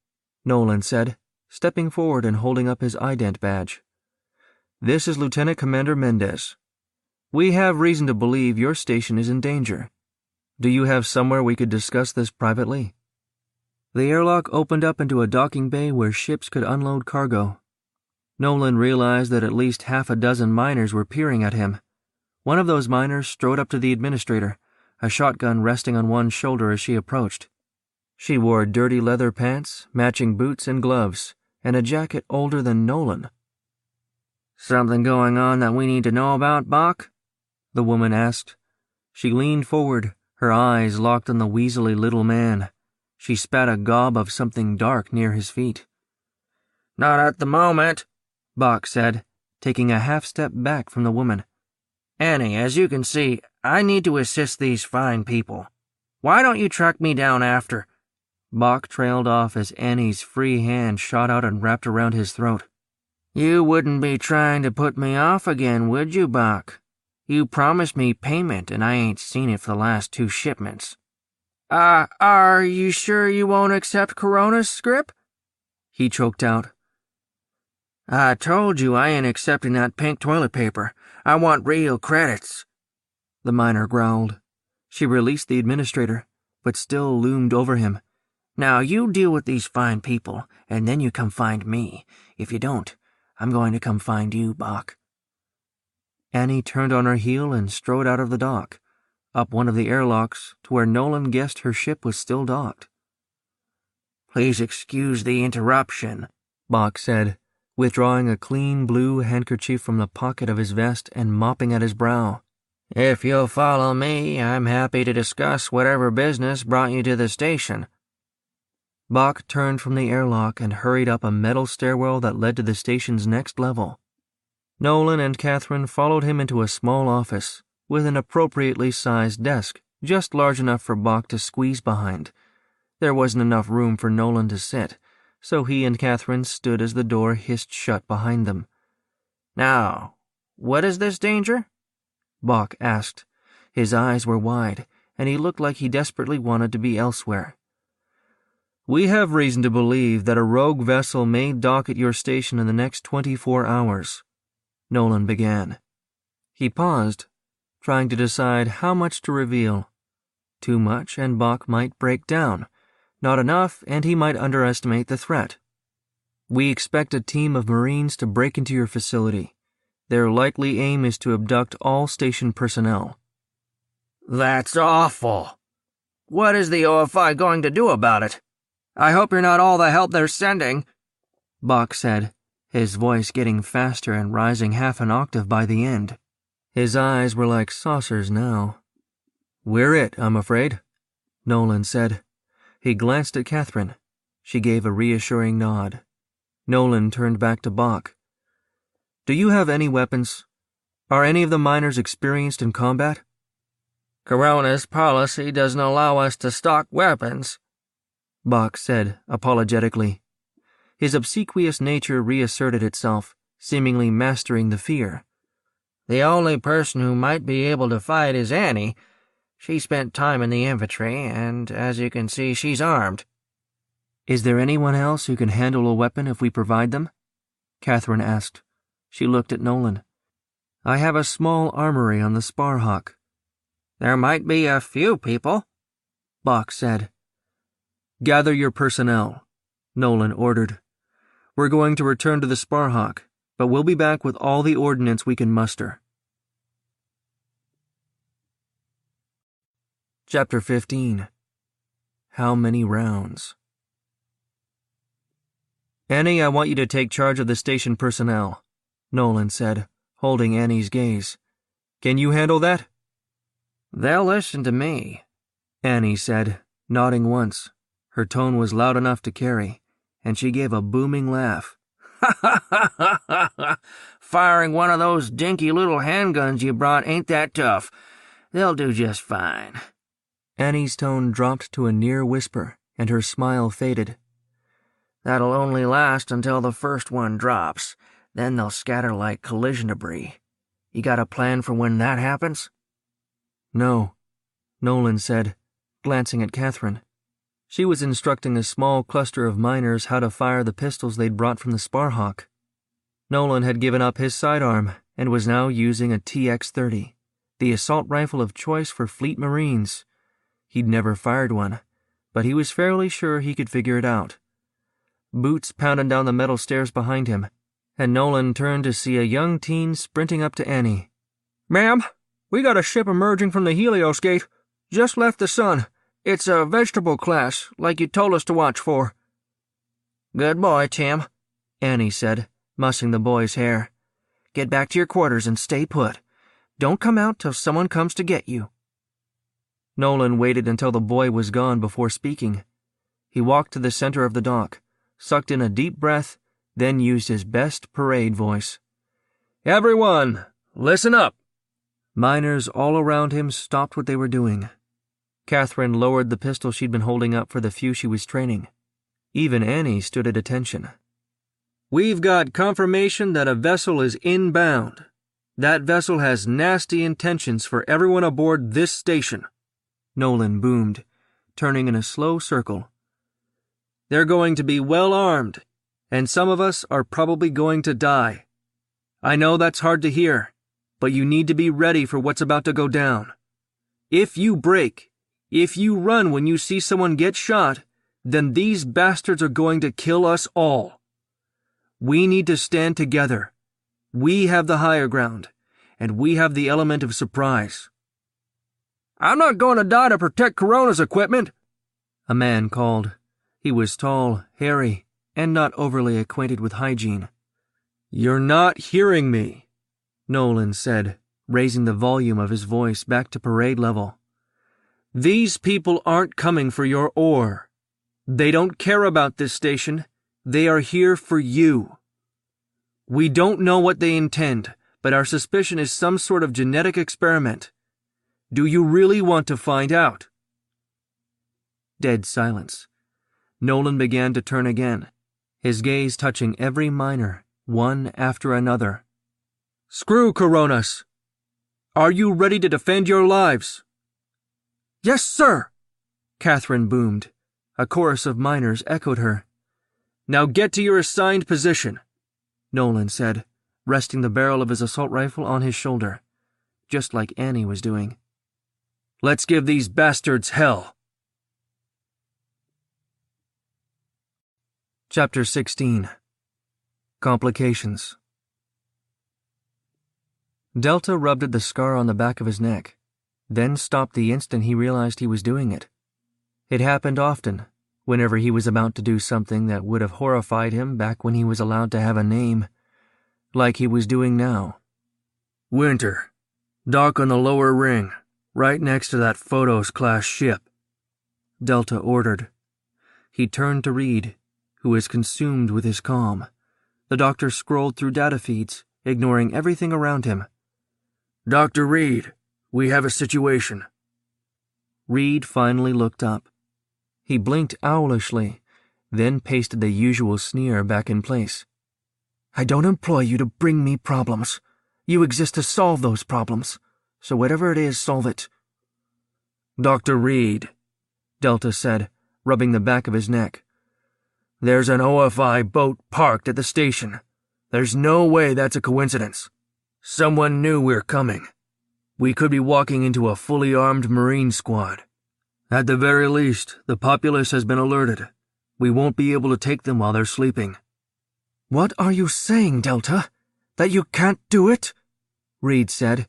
S1: Nolan said, stepping forward and holding up his ident badge. "This is Lieutenant Commander Mendez. We have reason to believe your station is in danger. Do you have somewhere we could discuss this privately?" The airlock opened up into a docking bay where ships could unload cargo. Nolan realized that at least half a dozen miners were peering at him. One of those miners strode up to the administrator, a shotgun resting on one shoulder as she approached. She wore dirty leather pants, matching boots and gloves, and a jacket older than Nolan.
S2: "Something going on that we need to know about, Bach?"
S1: the woman asked. She leaned forward, her eyes locked on the weaselly little man. She spat a gob of something dark near his feet.
S2: "Not at the moment,"
S1: Bach said, taking a half step back from the woman.
S2: "Annie, as you can see, I need to assist these fine people. Why don't you track me down after—"
S1: Bach trailed off as Annie's free hand shot out and wrapped around his throat.
S2: "You wouldn't be trying to put me off again, would you, Bach? You promised me payment and I ain't seen it for the last 2 shipments. Are you sure you won't accept Corona's script?"
S1: he choked out.
S2: "I told you I ain't accepting that pink toilet paper. I want real credits,"
S1: the miner growled. She released the administrator, but still loomed over him.
S2: "Now you deal with these fine people, and then you come find me. If you don't, I'm going to come find you, Bach."
S1: Annie turned on her heel and strode out of the dock, up one of the airlocks to where Nolan guessed her ship was still docked.
S2: "Please excuse the interruption,"
S1: Bach said, withdrawing a clean blue handkerchief from the pocket of his vest and mopping at his brow.
S2: "If you'll follow me, I'm happy to discuss whatever business brought you to the station."
S1: Bach turned from the airlock and hurried up a metal stairwell that led to the station's next level. Nolan and Catherine followed him into a small office, with an appropriately sized desk, just large enough for Bach to squeeze behind. There wasn't enough room for Nolan to sit, so he and Catherine stood as the door hissed shut behind them.
S2: "Now, what is this danger?"
S1: Bach asked. His eyes were wide, and he looked like he desperately wanted to be elsewhere. "We have reason to believe that a rogue vessel may dock at your station in the next 24 hours, Nolan began. He paused, trying to decide how much to reveal. Too much, and Bach might break down. Not enough, and he might underestimate the threat. "We expect a team of Marines to break into your facility. Their likely aim is to abduct all station personnel."
S2: "That's awful. What is the OFI going to do about it? I hope you're not all the help they're sending,"
S1: Bach said, his voice getting faster and rising half an octave by the end. His eyes were like saucers now. "We're it, I'm afraid," Nolan said. He glanced at Catherine. She gave a reassuring nod. Nolan turned back to Bach. Do you have any weapons? Are any of the miners experienced in combat?
S2: Corona's policy doesn't allow us to stock weapons,
S1: Bach said apologetically. His obsequious nature reasserted itself, seemingly mastering the fear.
S2: The only person who might be able to fight is Annie. She spent time in the infantry, and as you can see, she's armed.
S1: Is there anyone else who can handle a weapon if we provide them? Catherine asked. She looked at Nolan. I have a small armory on the Sparhawk.
S2: There might be a few people,
S1: Bach said. Gather your personnel, Nolan ordered. We're going to return to the Sparhawk, but we'll be back with all the ordnance we can muster. Chapter 15. How many rounds? Annie, I want you to take charge of the station personnel, Nolan said, holding Annie's gaze. Can you handle that?
S2: They'll listen to me,
S1: Annie said, nodding once. Her tone was loud enough to carry, and she gave a booming laugh.
S2: Firing one of those dinky little handguns you brought ain't that tough. They'll do just fine.
S1: Annie's tone dropped to a near whisper, and her smile faded.
S2: That'll only last until the first one drops. Then they'll scatter like collision debris. You got a plan for when that happens?
S1: No, Nolan said, glancing at Catherine. She was instructing a small cluster of miners how to fire the pistols they'd brought from the Sparhawk. Nolan had given up his sidearm and was now using a TX-30, the assault rifle of choice for fleet marines. He'd never fired one, but he was fairly sure he could figure it out. Boots pounded down the metal stairs behind him, and Nolan turned to see a young teen sprinting up to Annie.
S3: Ma'am, we got a ship emerging from the Helios Gate. Just left the sun. It's a vegetable class, like you told us to watch for.
S2: Good boy, Tim,
S1: Annie said, mussing the boy's hair. Get back to your quarters and stay put. Don't come out till someone comes to get you. Nolan waited until the boy was gone before speaking. He walked to the center of the dock, sucked in a deep breath, then used his best parade voice.
S3: Everyone, listen up.
S1: Miners all around him stopped what they were doing. Catherine lowered the pistol she'd been holding up for the few she was training. Even Annie stood at attention.
S3: We've got confirmation that a vessel is inbound. That vessel has nasty intentions for everyone aboard this station,
S1: Nolan boomed, turning in a slow circle.
S3: They're going to be well armed, and some of us are probably going to die. I know that's hard to hear, but you need to be ready for what's about to go down. If you break, if you run when you see someone get shot, then these bastards are going to kill us all. We need to stand together. We have the higher ground, and we have the element of surprise. I'm not going to die to protect Corona's equipment,
S1: a man called. He was tall, hairy, and not overly acquainted with hygiene.
S3: You're not hearing me,
S1: Nolan said, raising the volume of his voice back to parade level.
S3: These people aren't coming for your ore. They don't care about this station. They are here for you. We don't know what they intend, but our suspicion is some sort of genetic experiment. Do you really want to find out?
S1: Dead silence. Nolan began to turn again, his gaze touching every miner, one after another.
S3: Screw Coronas. Are you ready to defend your lives?
S1: Yes, sir, Catherine boomed. A chorus of miners echoed her.
S3: Now get to your assigned position,
S1: Nolan said, resting the barrel of his assault rifle on his shoulder, just like Annie was doing.
S3: Let's give these bastards hell.
S1: Chapter 16. Complications. Delta rubbed at the scar on the back of his neck, then stopped the instant he realized he was doing it. It happened often, whenever he was about to do something that would have horrified him back when he was allowed to have a name, like he was doing now.
S3: Winter. Dock on the lower ring, right next to that Photos-class ship.
S1: Delta ordered. He turned to Reed, who was consumed with his calm. The doctor scrolled through data feeds, ignoring everything around him.
S2: Dr. Reed, we have a situation.
S1: Reed finally looked up. He blinked owlishly, then pasted the usual sneer back in place. I don't employ you to bring me problems. You exist to solve those problems. So whatever it is, solve it.
S2: Dr. Reed,
S1: Delta said, rubbing the back of his neck.
S2: There's an OFI boat parked at the station. There's no way that's a coincidence. Someone knew we're coming. We could be walking into a fully armed Marine squad. At the very least, the populace has been alerted. We won't be able to take them while they're sleeping.
S1: What are you saying, Delta? That you can't do it? Reed said.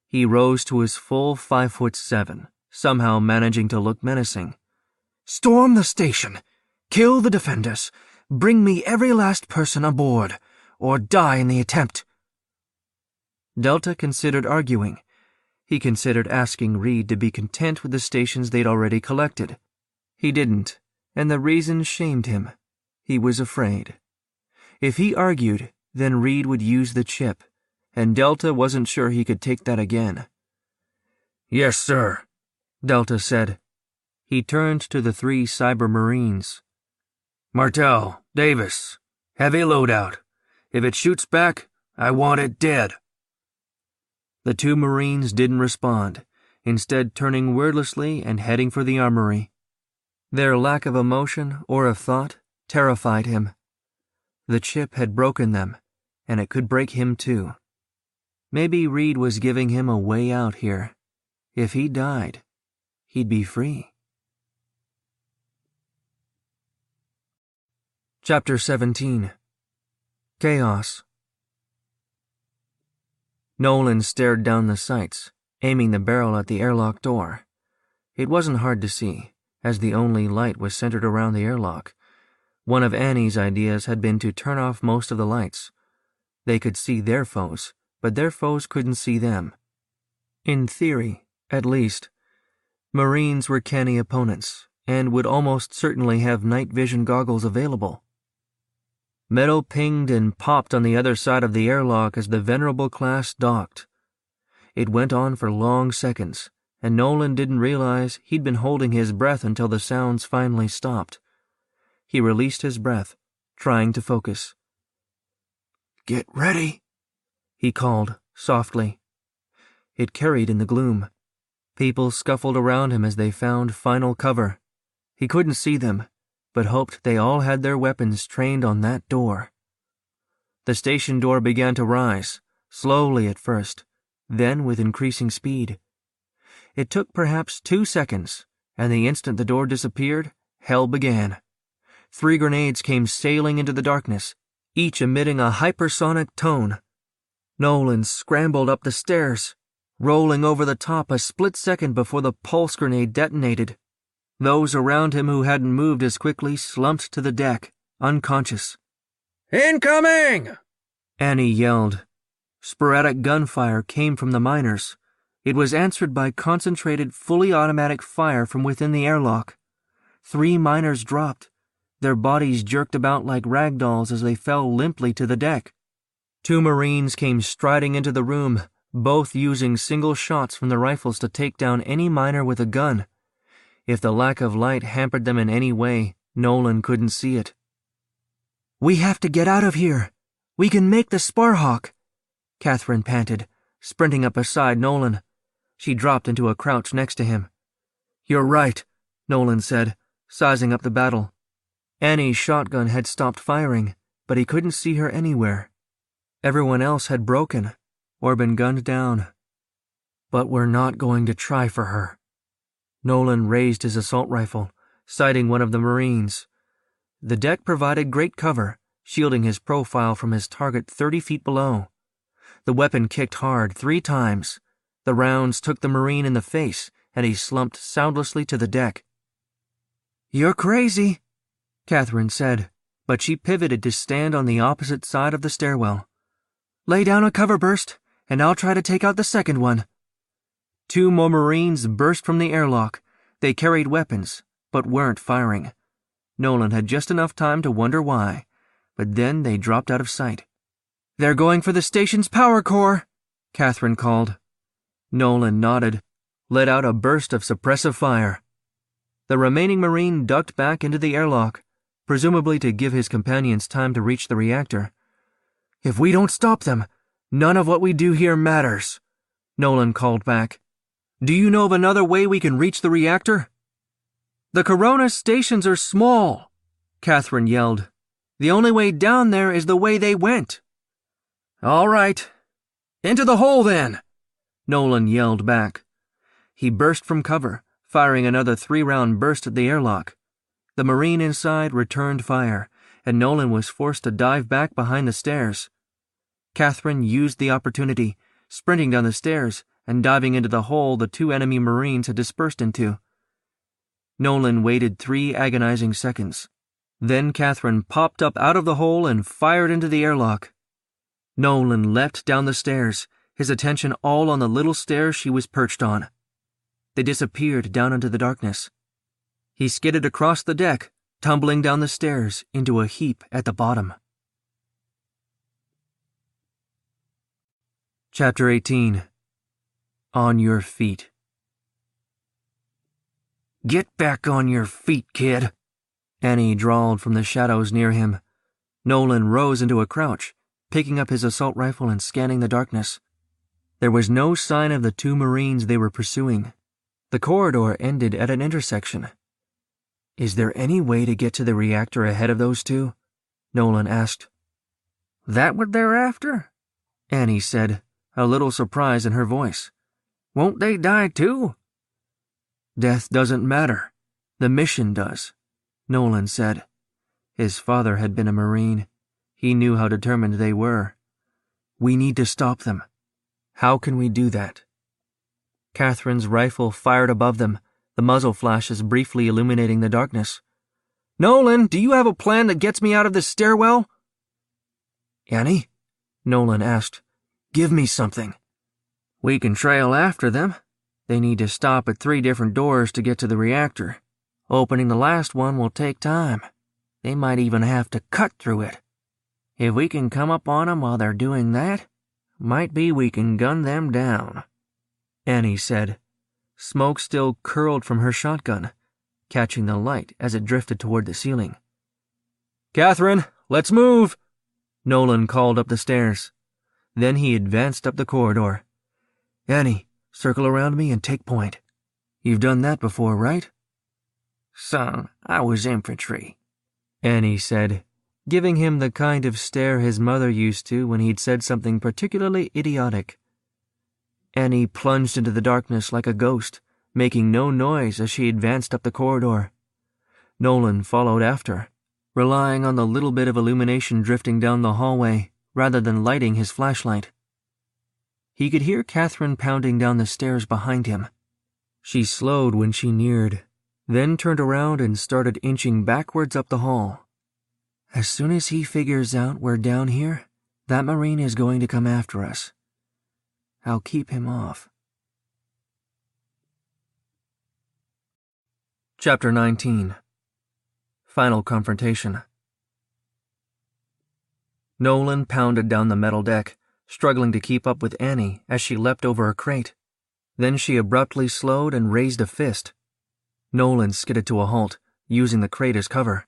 S1: He rose to his full 5'7", somehow managing to look menacing. Storm the station. Kill the defenders. Bring me every last person aboard, or die in the attempt. Delta considered arguing. He considered asking Reed to be content with the stations they'd already collected. He didn't, and the reason shamed him. He was afraid. If he argued, then Reed would use the chip, and Delta wasn't sure he could take that again.
S2: Yes, sir,
S1: Delta said. He turned to the 3 Cyber Marines.
S2: Martel, Davis, heavy loadout. If it shoots back, I want it dead.
S1: The 2 Marines didn't respond, instead turning wordlessly and heading for the armory. Their lack of emotion or of thought terrified him. The chip had broken them, and it could break him too. Maybe Reed was giving him a way out here. If he died, he'd be free. Chapter 17. Chaos. Nolan stared down the sights, aiming the barrel at the airlock door. It wasn't hard to see, as the only light was centered around the airlock. One of Annie's ideas had been to turn off most of the lights. They could see their foes, but their foes couldn't see them. In theory, at least. Marines were canny opponents, and would almost certainly have night vision goggles available. Metal pinged and popped on the other side of the airlock as the venerable class docked. It went on for long seconds, and Nolan didn't realize he'd been holding his breath until the sounds finally stopped. He released his breath, trying to focus.
S2: Get ready,
S1: he called, softly. It carried in the gloom. People scuffled around him as they found final cover. He couldn't see them, but hoped they all had their weapons trained on that door. The station door began to rise, slowly at first, then with increasing speed. It took perhaps 2 seconds, and the instant the door disappeared, hell began. 3 grenades came sailing into the darkness, each emitting a hypersonic tone. Nolan scrambled up the stairs, rolling over the top a split second before the pulse grenade detonated. Those around him who hadn't moved as quickly slumped to the deck, unconscious.
S2: Incoming!
S1: Annie yelled. Sporadic gunfire came from the miners. It was answered by concentrated, fully automatic fire from within the airlock. 3 miners dropped. Their bodies jerked about like rag dolls as they fell limply to the deck. 2 Marines came striding into the room, both using single shots from the rifles to take down any miner with a gun. If the lack of light hampered them in any way, Nolan couldn't see it. We have to get out of here. We can make the Sparhawk, Catherine panted, sprinting up beside Nolan. She dropped into a crouch next to him. You're right, Nolan said, sizing up the battle. Annie's shotgun had stopped firing, but he couldn't see her anywhere. Everyone else had broken, or been gunned down. But we're not going to try for her. Nolan raised his assault rifle, sighting one of the Marines. The deck provided great cover, shielding his profile from his target 30 feet below. The weapon kicked hard 3 times. The rounds took the Marine in the face, and he slumped soundlessly to the deck. You're crazy, Catherine said, but she pivoted to stand on the opposite side of the stairwell. Lay down a cover burst, and I'll try to take out the second one. 2 more Marines burst from the airlock. They carried weapons, but weren't firing. Nolan had just enough time to wonder why, but then they dropped out of sight. "They're going for the station's power core," Catherine called. Nolan nodded, let out a burst of suppressive fire. The remaining Marine ducked back into the airlock, presumably to give his companions time to reach the reactor. "If we don't stop them, none of what we do here matters," Nolan called back. "Do you know of another way we can reach the reactor?" "The Corona stations are small," Catherine yelled. "The only way down there is the way they went." "All right. Into the hole, then," Nolan yelled back. He burst from cover, firing another 3-round burst at the airlock. The Marine inside returned fire, and Nolan was forced to dive back behind the stairs. Catherine used the opportunity, sprinting down the stairs and diving into the hole the 2 enemy Marines had dispersed into. Nolan waited 3 agonizing seconds. Then Catherine popped up out of the hole and fired into the airlock. Nolan leapt down the stairs, his attention all on the little stairs she was perched on. They disappeared down into the darkness. He skidded across the deck, tumbling down the stairs into a heap at the bottom. Chapter 18. On Your Feet. "Get back on your feet, kid," Annie drawled from the shadows near him. Nolan rose into a crouch, picking up his assault rifle and scanning the darkness. There was no sign of the 2 Marines they were pursuing. The corridor ended at an intersection. "Is there any way to get to the reactor ahead of those 2? Nolan asked. "That what they're after?" Annie said, a little surprise in her voice. "Won't they die too?" "Death doesn't matter. The mission does," Nolan said. His father had been a Marine. He knew how determined they were. "We need to stop them. How can we do that?" Catherine's rifle fired above them, the muzzle flashes briefly illuminating the darkness. "Nolan, do you have a plan that gets me out of this stairwell?" "Annie?" Nolan asked. "Give me something." "We can trail after them. They need to stop at 3 different doors to get to the reactor. Opening the last one will take time. They might even have to cut through it. If we can come up on them while they're doing that, might be we can gun them down," Annie said. Smoke still curled from her shotgun, catching the light as it drifted toward the ceiling. "Catherine, let's move," Nolan called up the stairs. Then he advanced up the corridor. "Annie, circle around me and take point. You've done that before, right?" "Son, I was infantry," Annie said, giving him the kind of stare his mother used to when he'd said something particularly idiotic. Annie plunged into the darkness like a ghost, making no noise as she advanced up the corridor. Nolan followed after, relying on the little bit of illumination drifting down the hallway rather than lighting his flashlight. He could hear Catherine pounding down the stairs behind him. She slowed when she neared, then turned around and started inching backwards up the hall. As soon as he figures out we're down here, that Marine is going to come after us. I'll keep him off. Chapter 19. Final Confrontation. Nolan pounded down the metal deck, struggling to keep up with Annie as she leapt over a crate. Then she abruptly slowed and raised a fist. Nolan skidded to a halt, using the crate as cover.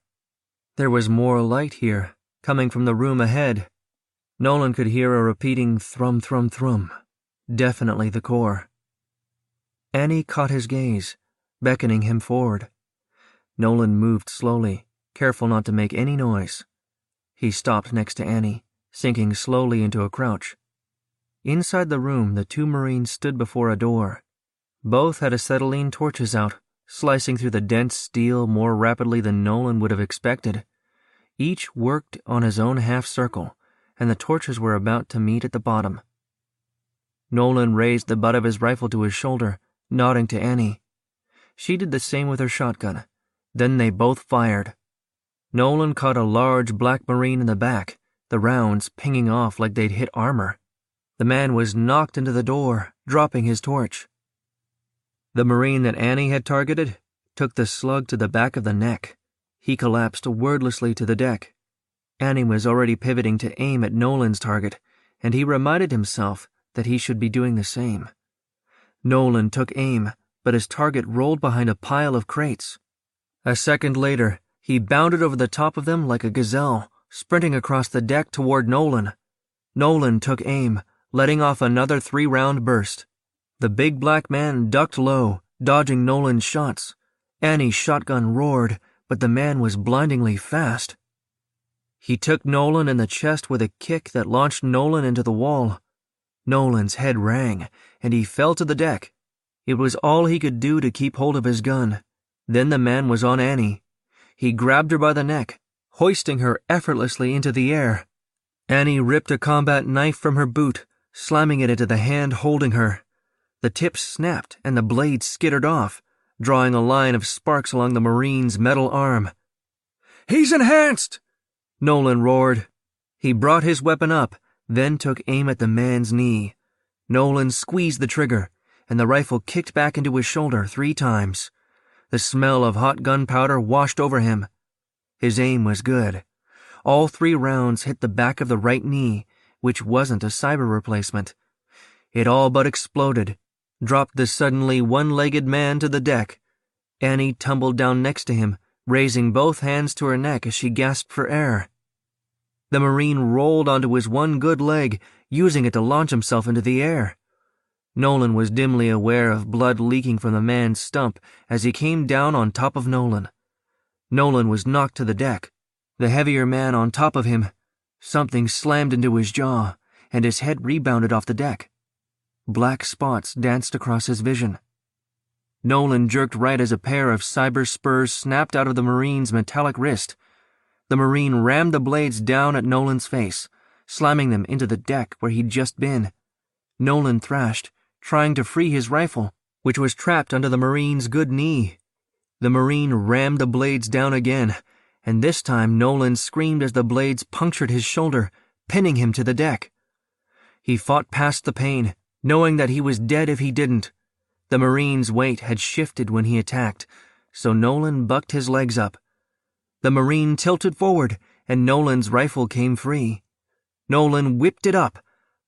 S1: There was more light here, coming from the room ahead. Nolan could hear a repeating thrum, thrum, thrum. Definitely the core. Annie caught his gaze, beckoning him forward. Nolan moved slowly, careful not to make any noise. He stopped next to Annie, sinking slowly into a crouch. Inside the room, the 2 Marines stood before a door. Both had acetylene torches out, slicing through the dense steel more rapidly than Nolan would have expected. Each worked on his own half-circle, and the torches were about to meet at the bottom. Nolan raised the butt of his rifle to his shoulder, nodding to Annie. She did the same with her shotgun. Then they both fired. Nolan caught a large black Marine in the back, the rounds pinging off like they'd hit armor. The man was knocked into the door, dropping his torch. The Marine that Annie had targeted took the slug to the back of the neck. He collapsed wordlessly to the deck. Annie was already pivoting to aim at Nolan's target, and he reminded himself that he should be doing the same. Nolan took aim, but his target rolled behind a pile of crates. A second later, he bounded over the top of them like a gazelle, sprinting across the deck toward Nolan. Nolan took aim, letting off another 3-round burst. The big black man ducked low, dodging Nolan's shots. Annie's shotgun roared, but the man was blindingly fast. He took Nolan in the chest with a kick that launched Nolan into the wall. Nolan's head rang, and he fell to the deck. It was all he could do to keep hold of his gun. Then the man was on Annie. He grabbed her by the neck, hoisting her effortlessly into the air. Annie ripped a combat knife from her boot, slamming it into the hand holding her. The tip snapped and the blade skittered off, drawing a line of sparks along the Marine's metal arm. "He's enhanced!" Nolan roared. He brought his weapon up, then took aim at the man's knee. Nolan squeezed the trigger, and the rifle kicked back into his shoulder 3 times. The smell of hot gunpowder washed over him. His aim was good. All 3 rounds hit the back of the right knee, which wasn't a cyber replacement. It all but exploded, dropped the suddenly one-legged man to the deck. Annie tumbled down next to him, raising both hands to her neck as she gasped for air. The Marine rolled onto his one good leg, using it to launch himself into the air. Nolan was dimly aware of blood leaking from the man's stump as he came down on top of Nolan. Nolan was knocked to the deck. The heavier man on top of him. Something slammed into his jaw, and his head rebounded off the deck. Black spots danced across his vision. Nolan jerked right as a pair of cyber spurs snapped out of the Marine's metallic wrist. The Marine rammed the blades down at Nolan's face, slamming them into the deck where he'd just been. Nolan thrashed, trying to free his rifle, which was trapped under the Marine's good knee. The Marine rammed the blades down again, and this time Nolan screamed as the blades punctured his shoulder, pinning him to the deck. He fought past the pain, knowing that he was dead if he didn't. The Marine's weight had shifted when he attacked, so Nolan bucked his legs up. The Marine tilted forward, and Nolan's rifle came free. Nolan whipped it up,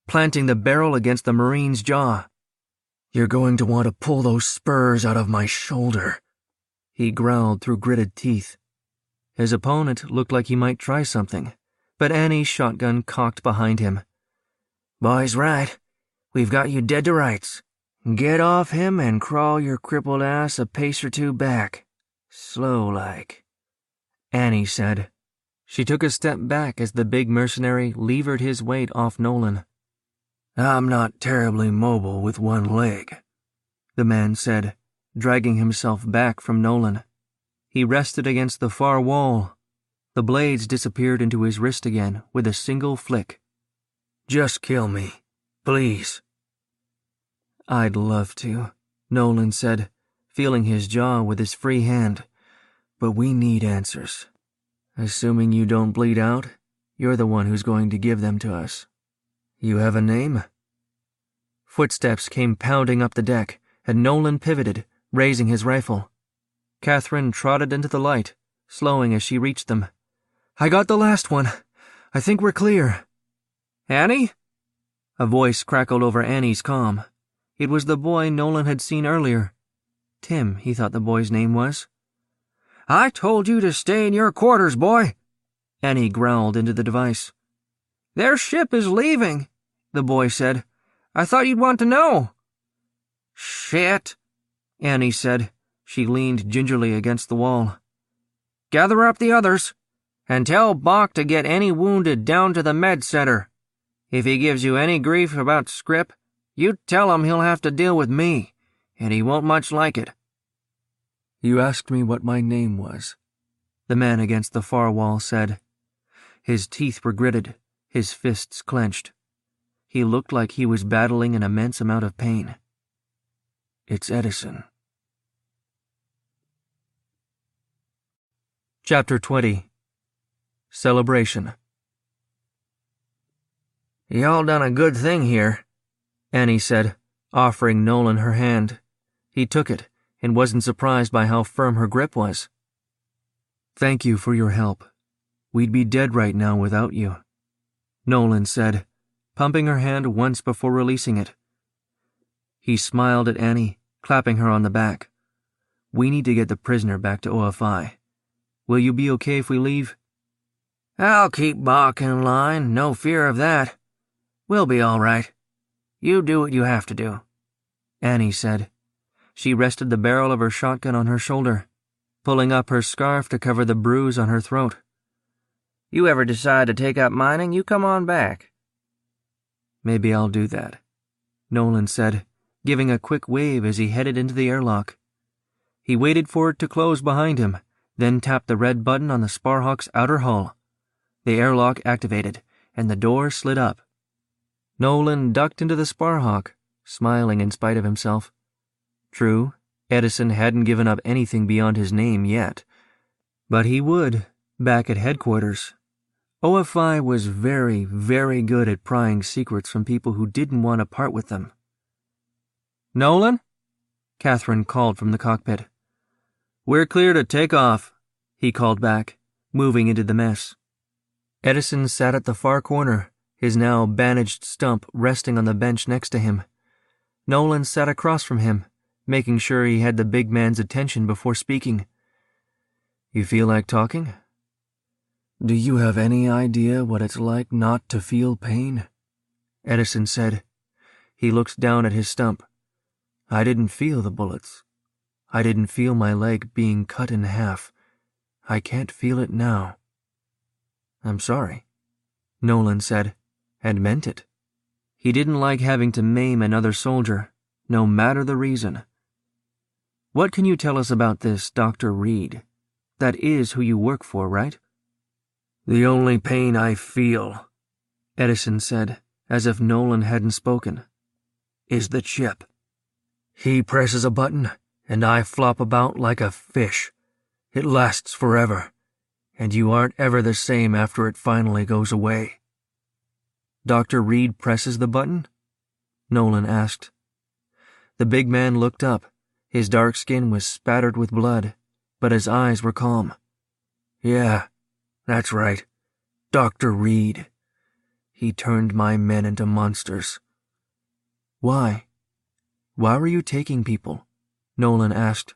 S1: planting the barrel against the Marine's jaw. "You're going to want to pull those spurs out of my shoulder," he growled through gritted teeth. His opponent looked like he might try something, but Annie's shotgun cocked behind him. "Boy's right. We've got you dead to rights. Get off him and crawl your crippled ass a pace or 2 back. Slow-like," Annie said. She took a step back as the big mercenary levered his weight off Nolan. "I'm not terribly mobile with one leg," the man said, dragging himself back from Nolan. He rested against the far wall. The blades disappeared into his wrist again with a single flick. "Just kill me, please." "I'd love to," Nolan said, feeling his jaw with his free hand. "But we need answers. Assuming you don't bleed out, you're the one who's going to give them to us. You have a name?" Footsteps came pounding up the deck, and Nolan pivoted, raising his rifle. Catherine trotted into the light, slowing as she reached them. "I got the last one. I think we're clear." "Annie?" A voice crackled over Annie's comm. It was the boy Nolan had seen earlier. Tim, he thought the boy's name was. "I told you to stay in your quarters, boy," Annie growled into the device. "Their ship is leaving," the boy said. "I thought you'd want to know." "Shit," Annie said. She leaned gingerly against the wall. "Gather up the others, and tell Bach to get any wounded down to the med center. If he gives you any grief about Scrip, you tell him he'll have to deal with me, and he won't much like it." "You asked me what my name was," the man against the far wall said. His teeth were gritted, his fists clenched. He looked like he was battling an immense amount of pain. "It's Edison." Chapter 20. Celebration.
S2: "Y'all done a good thing here,"
S1: Annie said, offering Nolan her hand. He took it, and wasn't surprised by how firm her grip was.
S2: "Thank you for your help. We'd be dead right now without you," Nolan said, pumping her hand once before releasing it. He smiled at Annie, clapping her on the back. "We need to get the prisoner back to OFI. Will you be okay if we leave?"
S3: "I'll keep Bach in line, no fear of that. We'll be all right. You do what you have to do,"
S1: Annie said. She rested the barrel of her shotgun on her shoulder, pulling up her scarf to cover the bruise on her throat.
S3: "You ever decide to take up mining, you come on back."
S1: "Maybe I'll do that," Nolan said, giving a quick wave as he headed into the airlock. He waited for it to close behind him, then tapped the red button on the Sparhawk's outer hull. The airlock activated, and the door slid up. Nolan ducked into the Sparhawk, smiling in spite of himself. True, Edison hadn't given up anything beyond his name yet. But he would, back at headquarters. OFI was very, very good at prying secrets from people who didn't want to part with them.
S2: "Nolan?"
S1: Catherine called from the cockpit.
S2: "We're clear to take off,"
S1: he called back, moving into the mess. Edison sat at the far corner, his now bandaged stump resting on the bench next to him. Nolan sat across from him, making sure he had the big man's attention before speaking.
S2: "You feel like talking? Do you have any idea what it's like not to feel pain?"
S1: Edison said. He looked down at his stump.
S2: "I didn't feel the bullets. I didn't feel my leg being cut in half. I can't feel it now."
S1: "I'm sorry," Nolan said, and meant it. He didn't like having to maim another soldier, no matter the reason. "What can you tell us about this Dr. Reed? That is who you work for, right?"
S2: "The only pain I feel,"
S1: Edison said, as if Nolan hadn't spoken,
S2: "is the chip. He presses a button, and I flop about like a fish. It lasts forever, and you aren't ever the same after it finally goes away."
S1: "Dr. Reed presses the button?" Nolan asked. The big man looked up. His dark skin was spattered with blood, but his eyes were calm.
S2: "Yeah, that's right. Dr. Reed. He turned my men into monsters."
S1: "Why? Why were you taking people?" Nolan asked.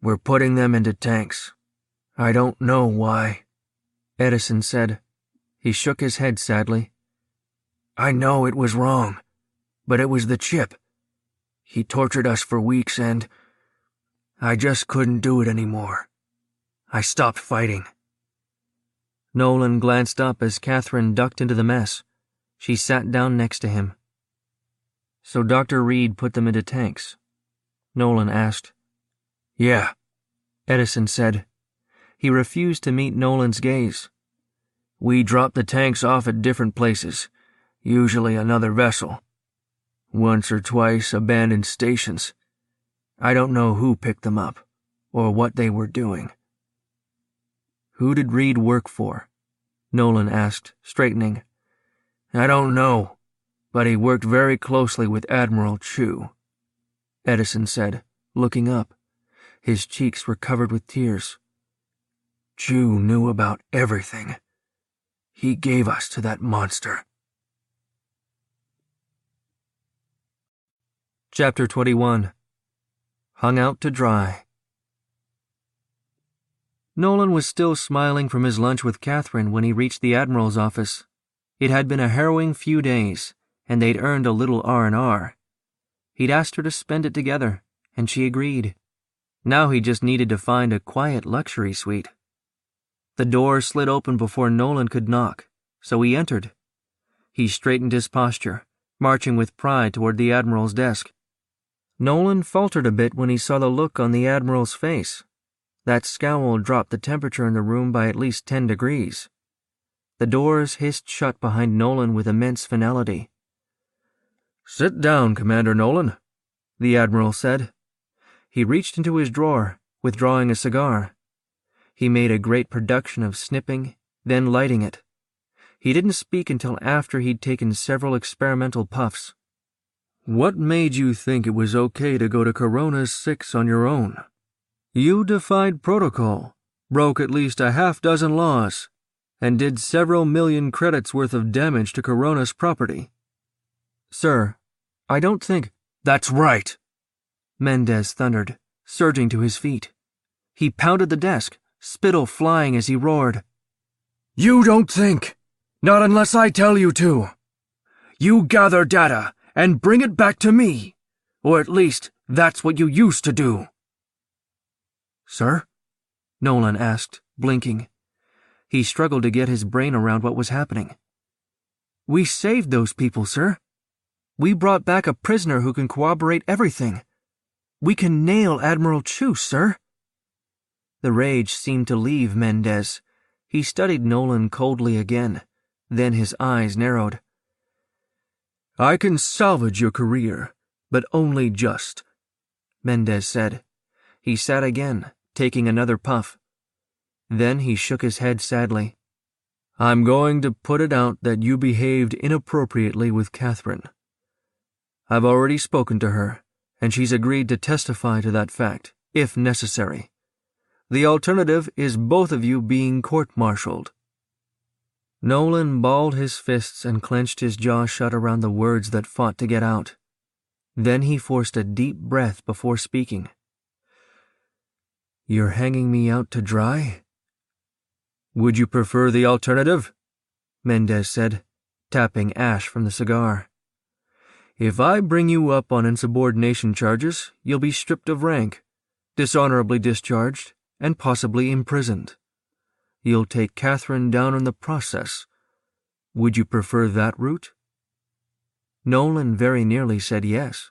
S2: "We're putting them into tanks. I don't know why,"
S1: Edison said. He shook his head sadly.
S2: "I know it was wrong, but it was the chip. He tortured us for weeks and I just couldn't do it anymore. I stopped fighting."
S1: Nolan glanced up as Catherine ducked into the mess. She sat down next to him. "So Dr. Reed put them into tanks?" Nolan asked.
S2: "Yeah,"
S1: Edison said. He refused to meet Nolan's gaze.
S2: "We dropped the tanks off at different places, usually another vessel. Once or twice abandoned stations. I don't know who picked them up, or what they were doing."
S1: "Who did Reed work for?" Nolan asked, straightening.
S2: "I don't know, but he worked very closely with Admiral Chu,"
S1: Edison said, looking up. His cheeks were covered with tears.
S2: "Chu knew about everything. He gave us to that monster."
S1: Chapter 21. Hung out to dry. Nolan was still smiling from his lunch with Catherine when he reached the Admiral's office. It had been a harrowing few days, and they'd earned a little R&R. He'd asked her to spend it together, and she agreed. Now he just needed to find a quiet luxury suite. The door slid open before Nolan could knock, so he entered. He straightened his posture, marching with pride toward the Admiral's desk. Nolan faltered a bit when he saw the look on the Admiral's face. That scowl dropped the temperature in the room by at least 10 degrees. The doors hissed shut behind Nolan with immense finality.
S2: "Sit down, Commander Nolan,"
S1: the Admiral said. He reached into his drawer, withdrawing a cigar. He made a great production of snipping, then lighting it. He didn't speak until after he'd taken several experimental puffs.
S2: What made you think it was okay to go to Corona's 6 on your own? You defied protocol, broke at least a half-dozen laws, and did several million credits worth of damage to Corona's property.
S1: Sir, I don't think—
S3: That's right,
S1: Mendez thundered, surging to his feet. He pounded the desk, spittle flying as he roared.
S3: You don't think. Not unless I tell you to. You gather data and bring it back to me, or at least that's what you used to do.
S1: Sir? Nolan asked, blinking. He struggled to get his brain around what was happening. We saved those people, sir. We brought back a prisoner who can corroborate everything. We can nail Admiral Chu, sir. The rage seemed to leave Mendez. He studied Nolan coldly again. Then his eyes narrowed.
S2: I can salvage your career, but only just,
S1: Mendez said. He sat again, taking another puff. Then he shook his head sadly.
S2: I'm going to put it out that you behaved inappropriately with Catherine. I've already spoken to her, and she's agreed to testify to that fact, if necessary. The alternative is both of you being court-martialed.
S1: Nolan balled his fists and clenched his jaw shut around the words that fought to get out. Then he forced a deep breath before speaking.
S2: You're hanging me out to dry? Would you prefer the alternative?
S1: Mendez said, tapping ash from the cigar.
S2: If I bring you up on insubordination charges, you'll be stripped of rank, dishonorably discharged, and possibly imprisoned. You'll take Catherine down in the process. Would you prefer that route?
S1: Nolan very nearly said yes.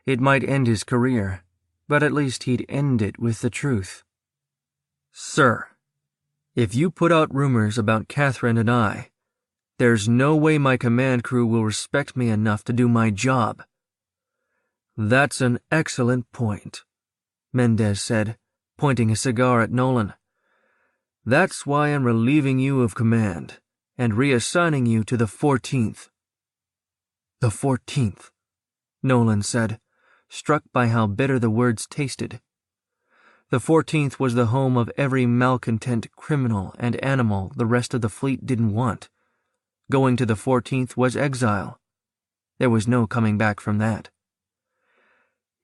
S1: It might end his career, but at least he'd end it with the truth.
S2: Sir, if you put out rumors about Catherine and I, there's no way my command crew will respect me enough to do my job.
S1: That's an excellent point, Mendez said, pointing his cigar at Nolan. That's why I'm relieving you of command and reassigning you to the 14th. The 14th, Nolan said, struck by how bitter the words tasted. The 14th was the home of every malcontent criminal and animal the rest of the fleet didn't want. Going to the 14th was exile. There was no coming back from that.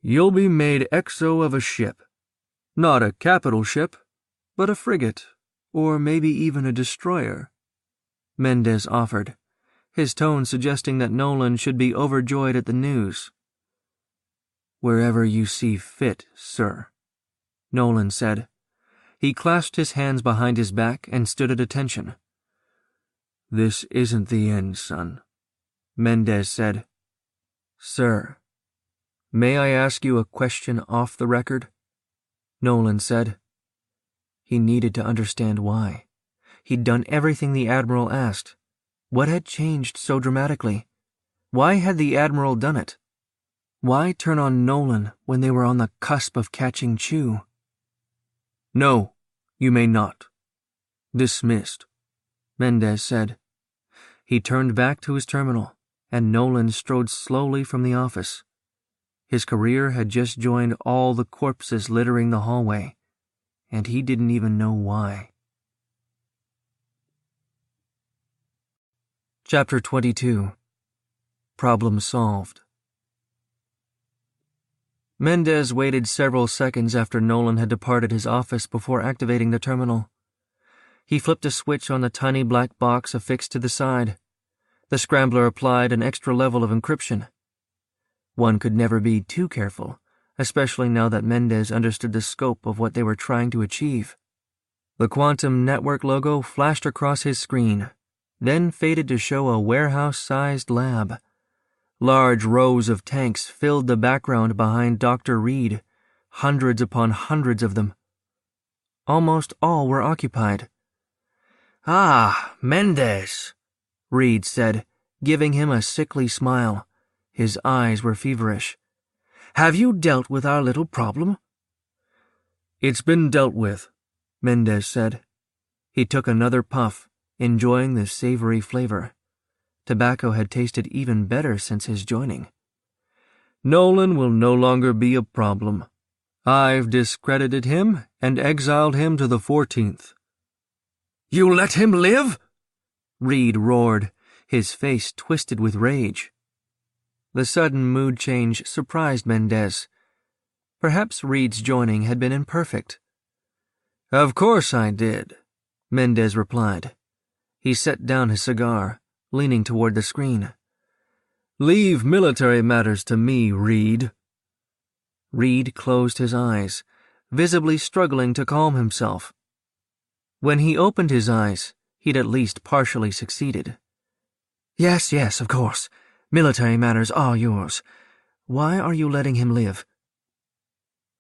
S2: You'll be made XO of a ship. Not a capital ship, but a frigate, or maybe even a destroyer,
S1: Mendez offered, his tone suggesting that Nolan should be overjoyed at the news. Wherever you see fit, sir, Nolan said. He clasped his hands behind his back and stood at attention.
S2: This isn't the end, son,
S1: Mendez said. Sir, may I ask you a question off the record? Nolan said. He needed to understand why. He'd done everything the Admiral asked. What had changed so dramatically? Why had the Admiral done it? Why turn on Nolan when they were on the cusp of catching Chu?
S2: No, you may not.
S1: Dismissed, Mendez said. He turned back to his terminal, and Nolan strode slowly from the office. His career had just joined all the corpses littering the hallway, and he didn't even know why. Chapter 22. Problem Solved. Mendez waited several seconds after Nolan had departed his office before activating the terminal. He flipped a switch on the tiny black box affixed to the side. The scrambler applied an extra level of encryption. One could never be too careful, especially now that Mendez understood the scope of what they were trying to achieve. The Quantum Network logo flashed across his screen, then faded to show a warehouse-sized lab. Large rows of tanks filled the background behind Dr. Reed, hundreds upon hundreds of them. Almost all were occupied.
S3: Ah, Mendez,
S1: Reed said, giving him a sickly smile. His eyes were feverish.
S3: Have you dealt with our little problem?
S2: It's been dealt with,
S1: Mendez said. He took another puff, enjoying the savory flavor. Tobacco had tasted even better since his joining. Nolan will no longer be a problem. I've discredited him and exiled him to the 14th.
S2: You let him live?
S1: Reed roared, his face twisted with rage. The sudden mood change surprised Mendez. Perhaps Reed's joining had been imperfect.
S2: Of course I did,
S1: Mendez replied. He set down his cigar, leaning toward the screen.
S2: Leave military matters to me, Reed.
S1: Reed closed his eyes, visibly struggling to calm himself. When he opened his eyes, he'd at least partially succeeded. Yes, of course. Military matters are yours. Why are you letting him live?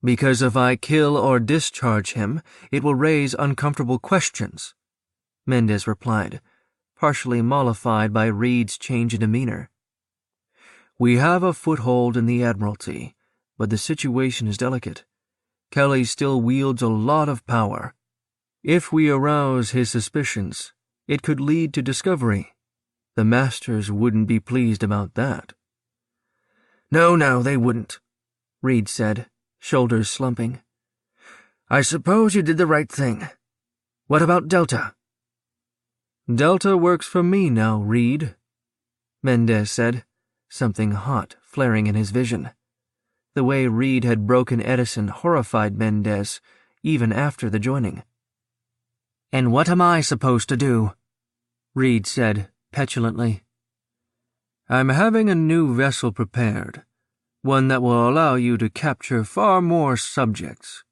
S2: Because if I kill or discharge him, it will raise uncomfortable questions,
S1: Mendez replied, partially mollified by Reed's change in demeanor.
S2: We have a foothold in the Admiralty, but the situation is delicate. Kelly still wields a lot of power. If we arouse his suspicions, it could lead to discovery. The Masters wouldn't be pleased about that.
S1: No, they wouldn't, Reed said, shoulders slumping. I suppose you did the right thing. What about Delta?
S2: Delta works for me now, Reed,
S1: Mendez said, something hot flaring in his vision. The way Reed had broken Edison horrified Mendez, even after the joining. And what am I supposed to do? Reed said, petulantly.
S2: I'm having a new vessel prepared, one that will allow you to capture far more subjects,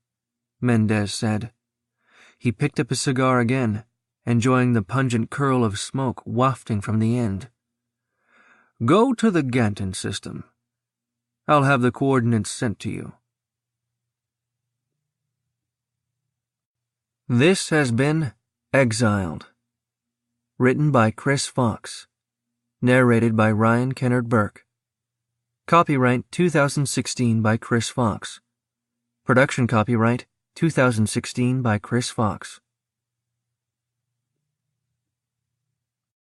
S2: Mendez said.
S1: He picked up his cigar again, enjoying the pungent curl of smoke wafting from the end.
S2: Go to the Ganton system. I'll have the coordinates sent to you.
S1: This has been Exiled. Written by Chris Fox. Narrated by Ryan Kennard Burke. Copyright 2016 by Chris Fox. Production copyright 2016 by Chris Fox.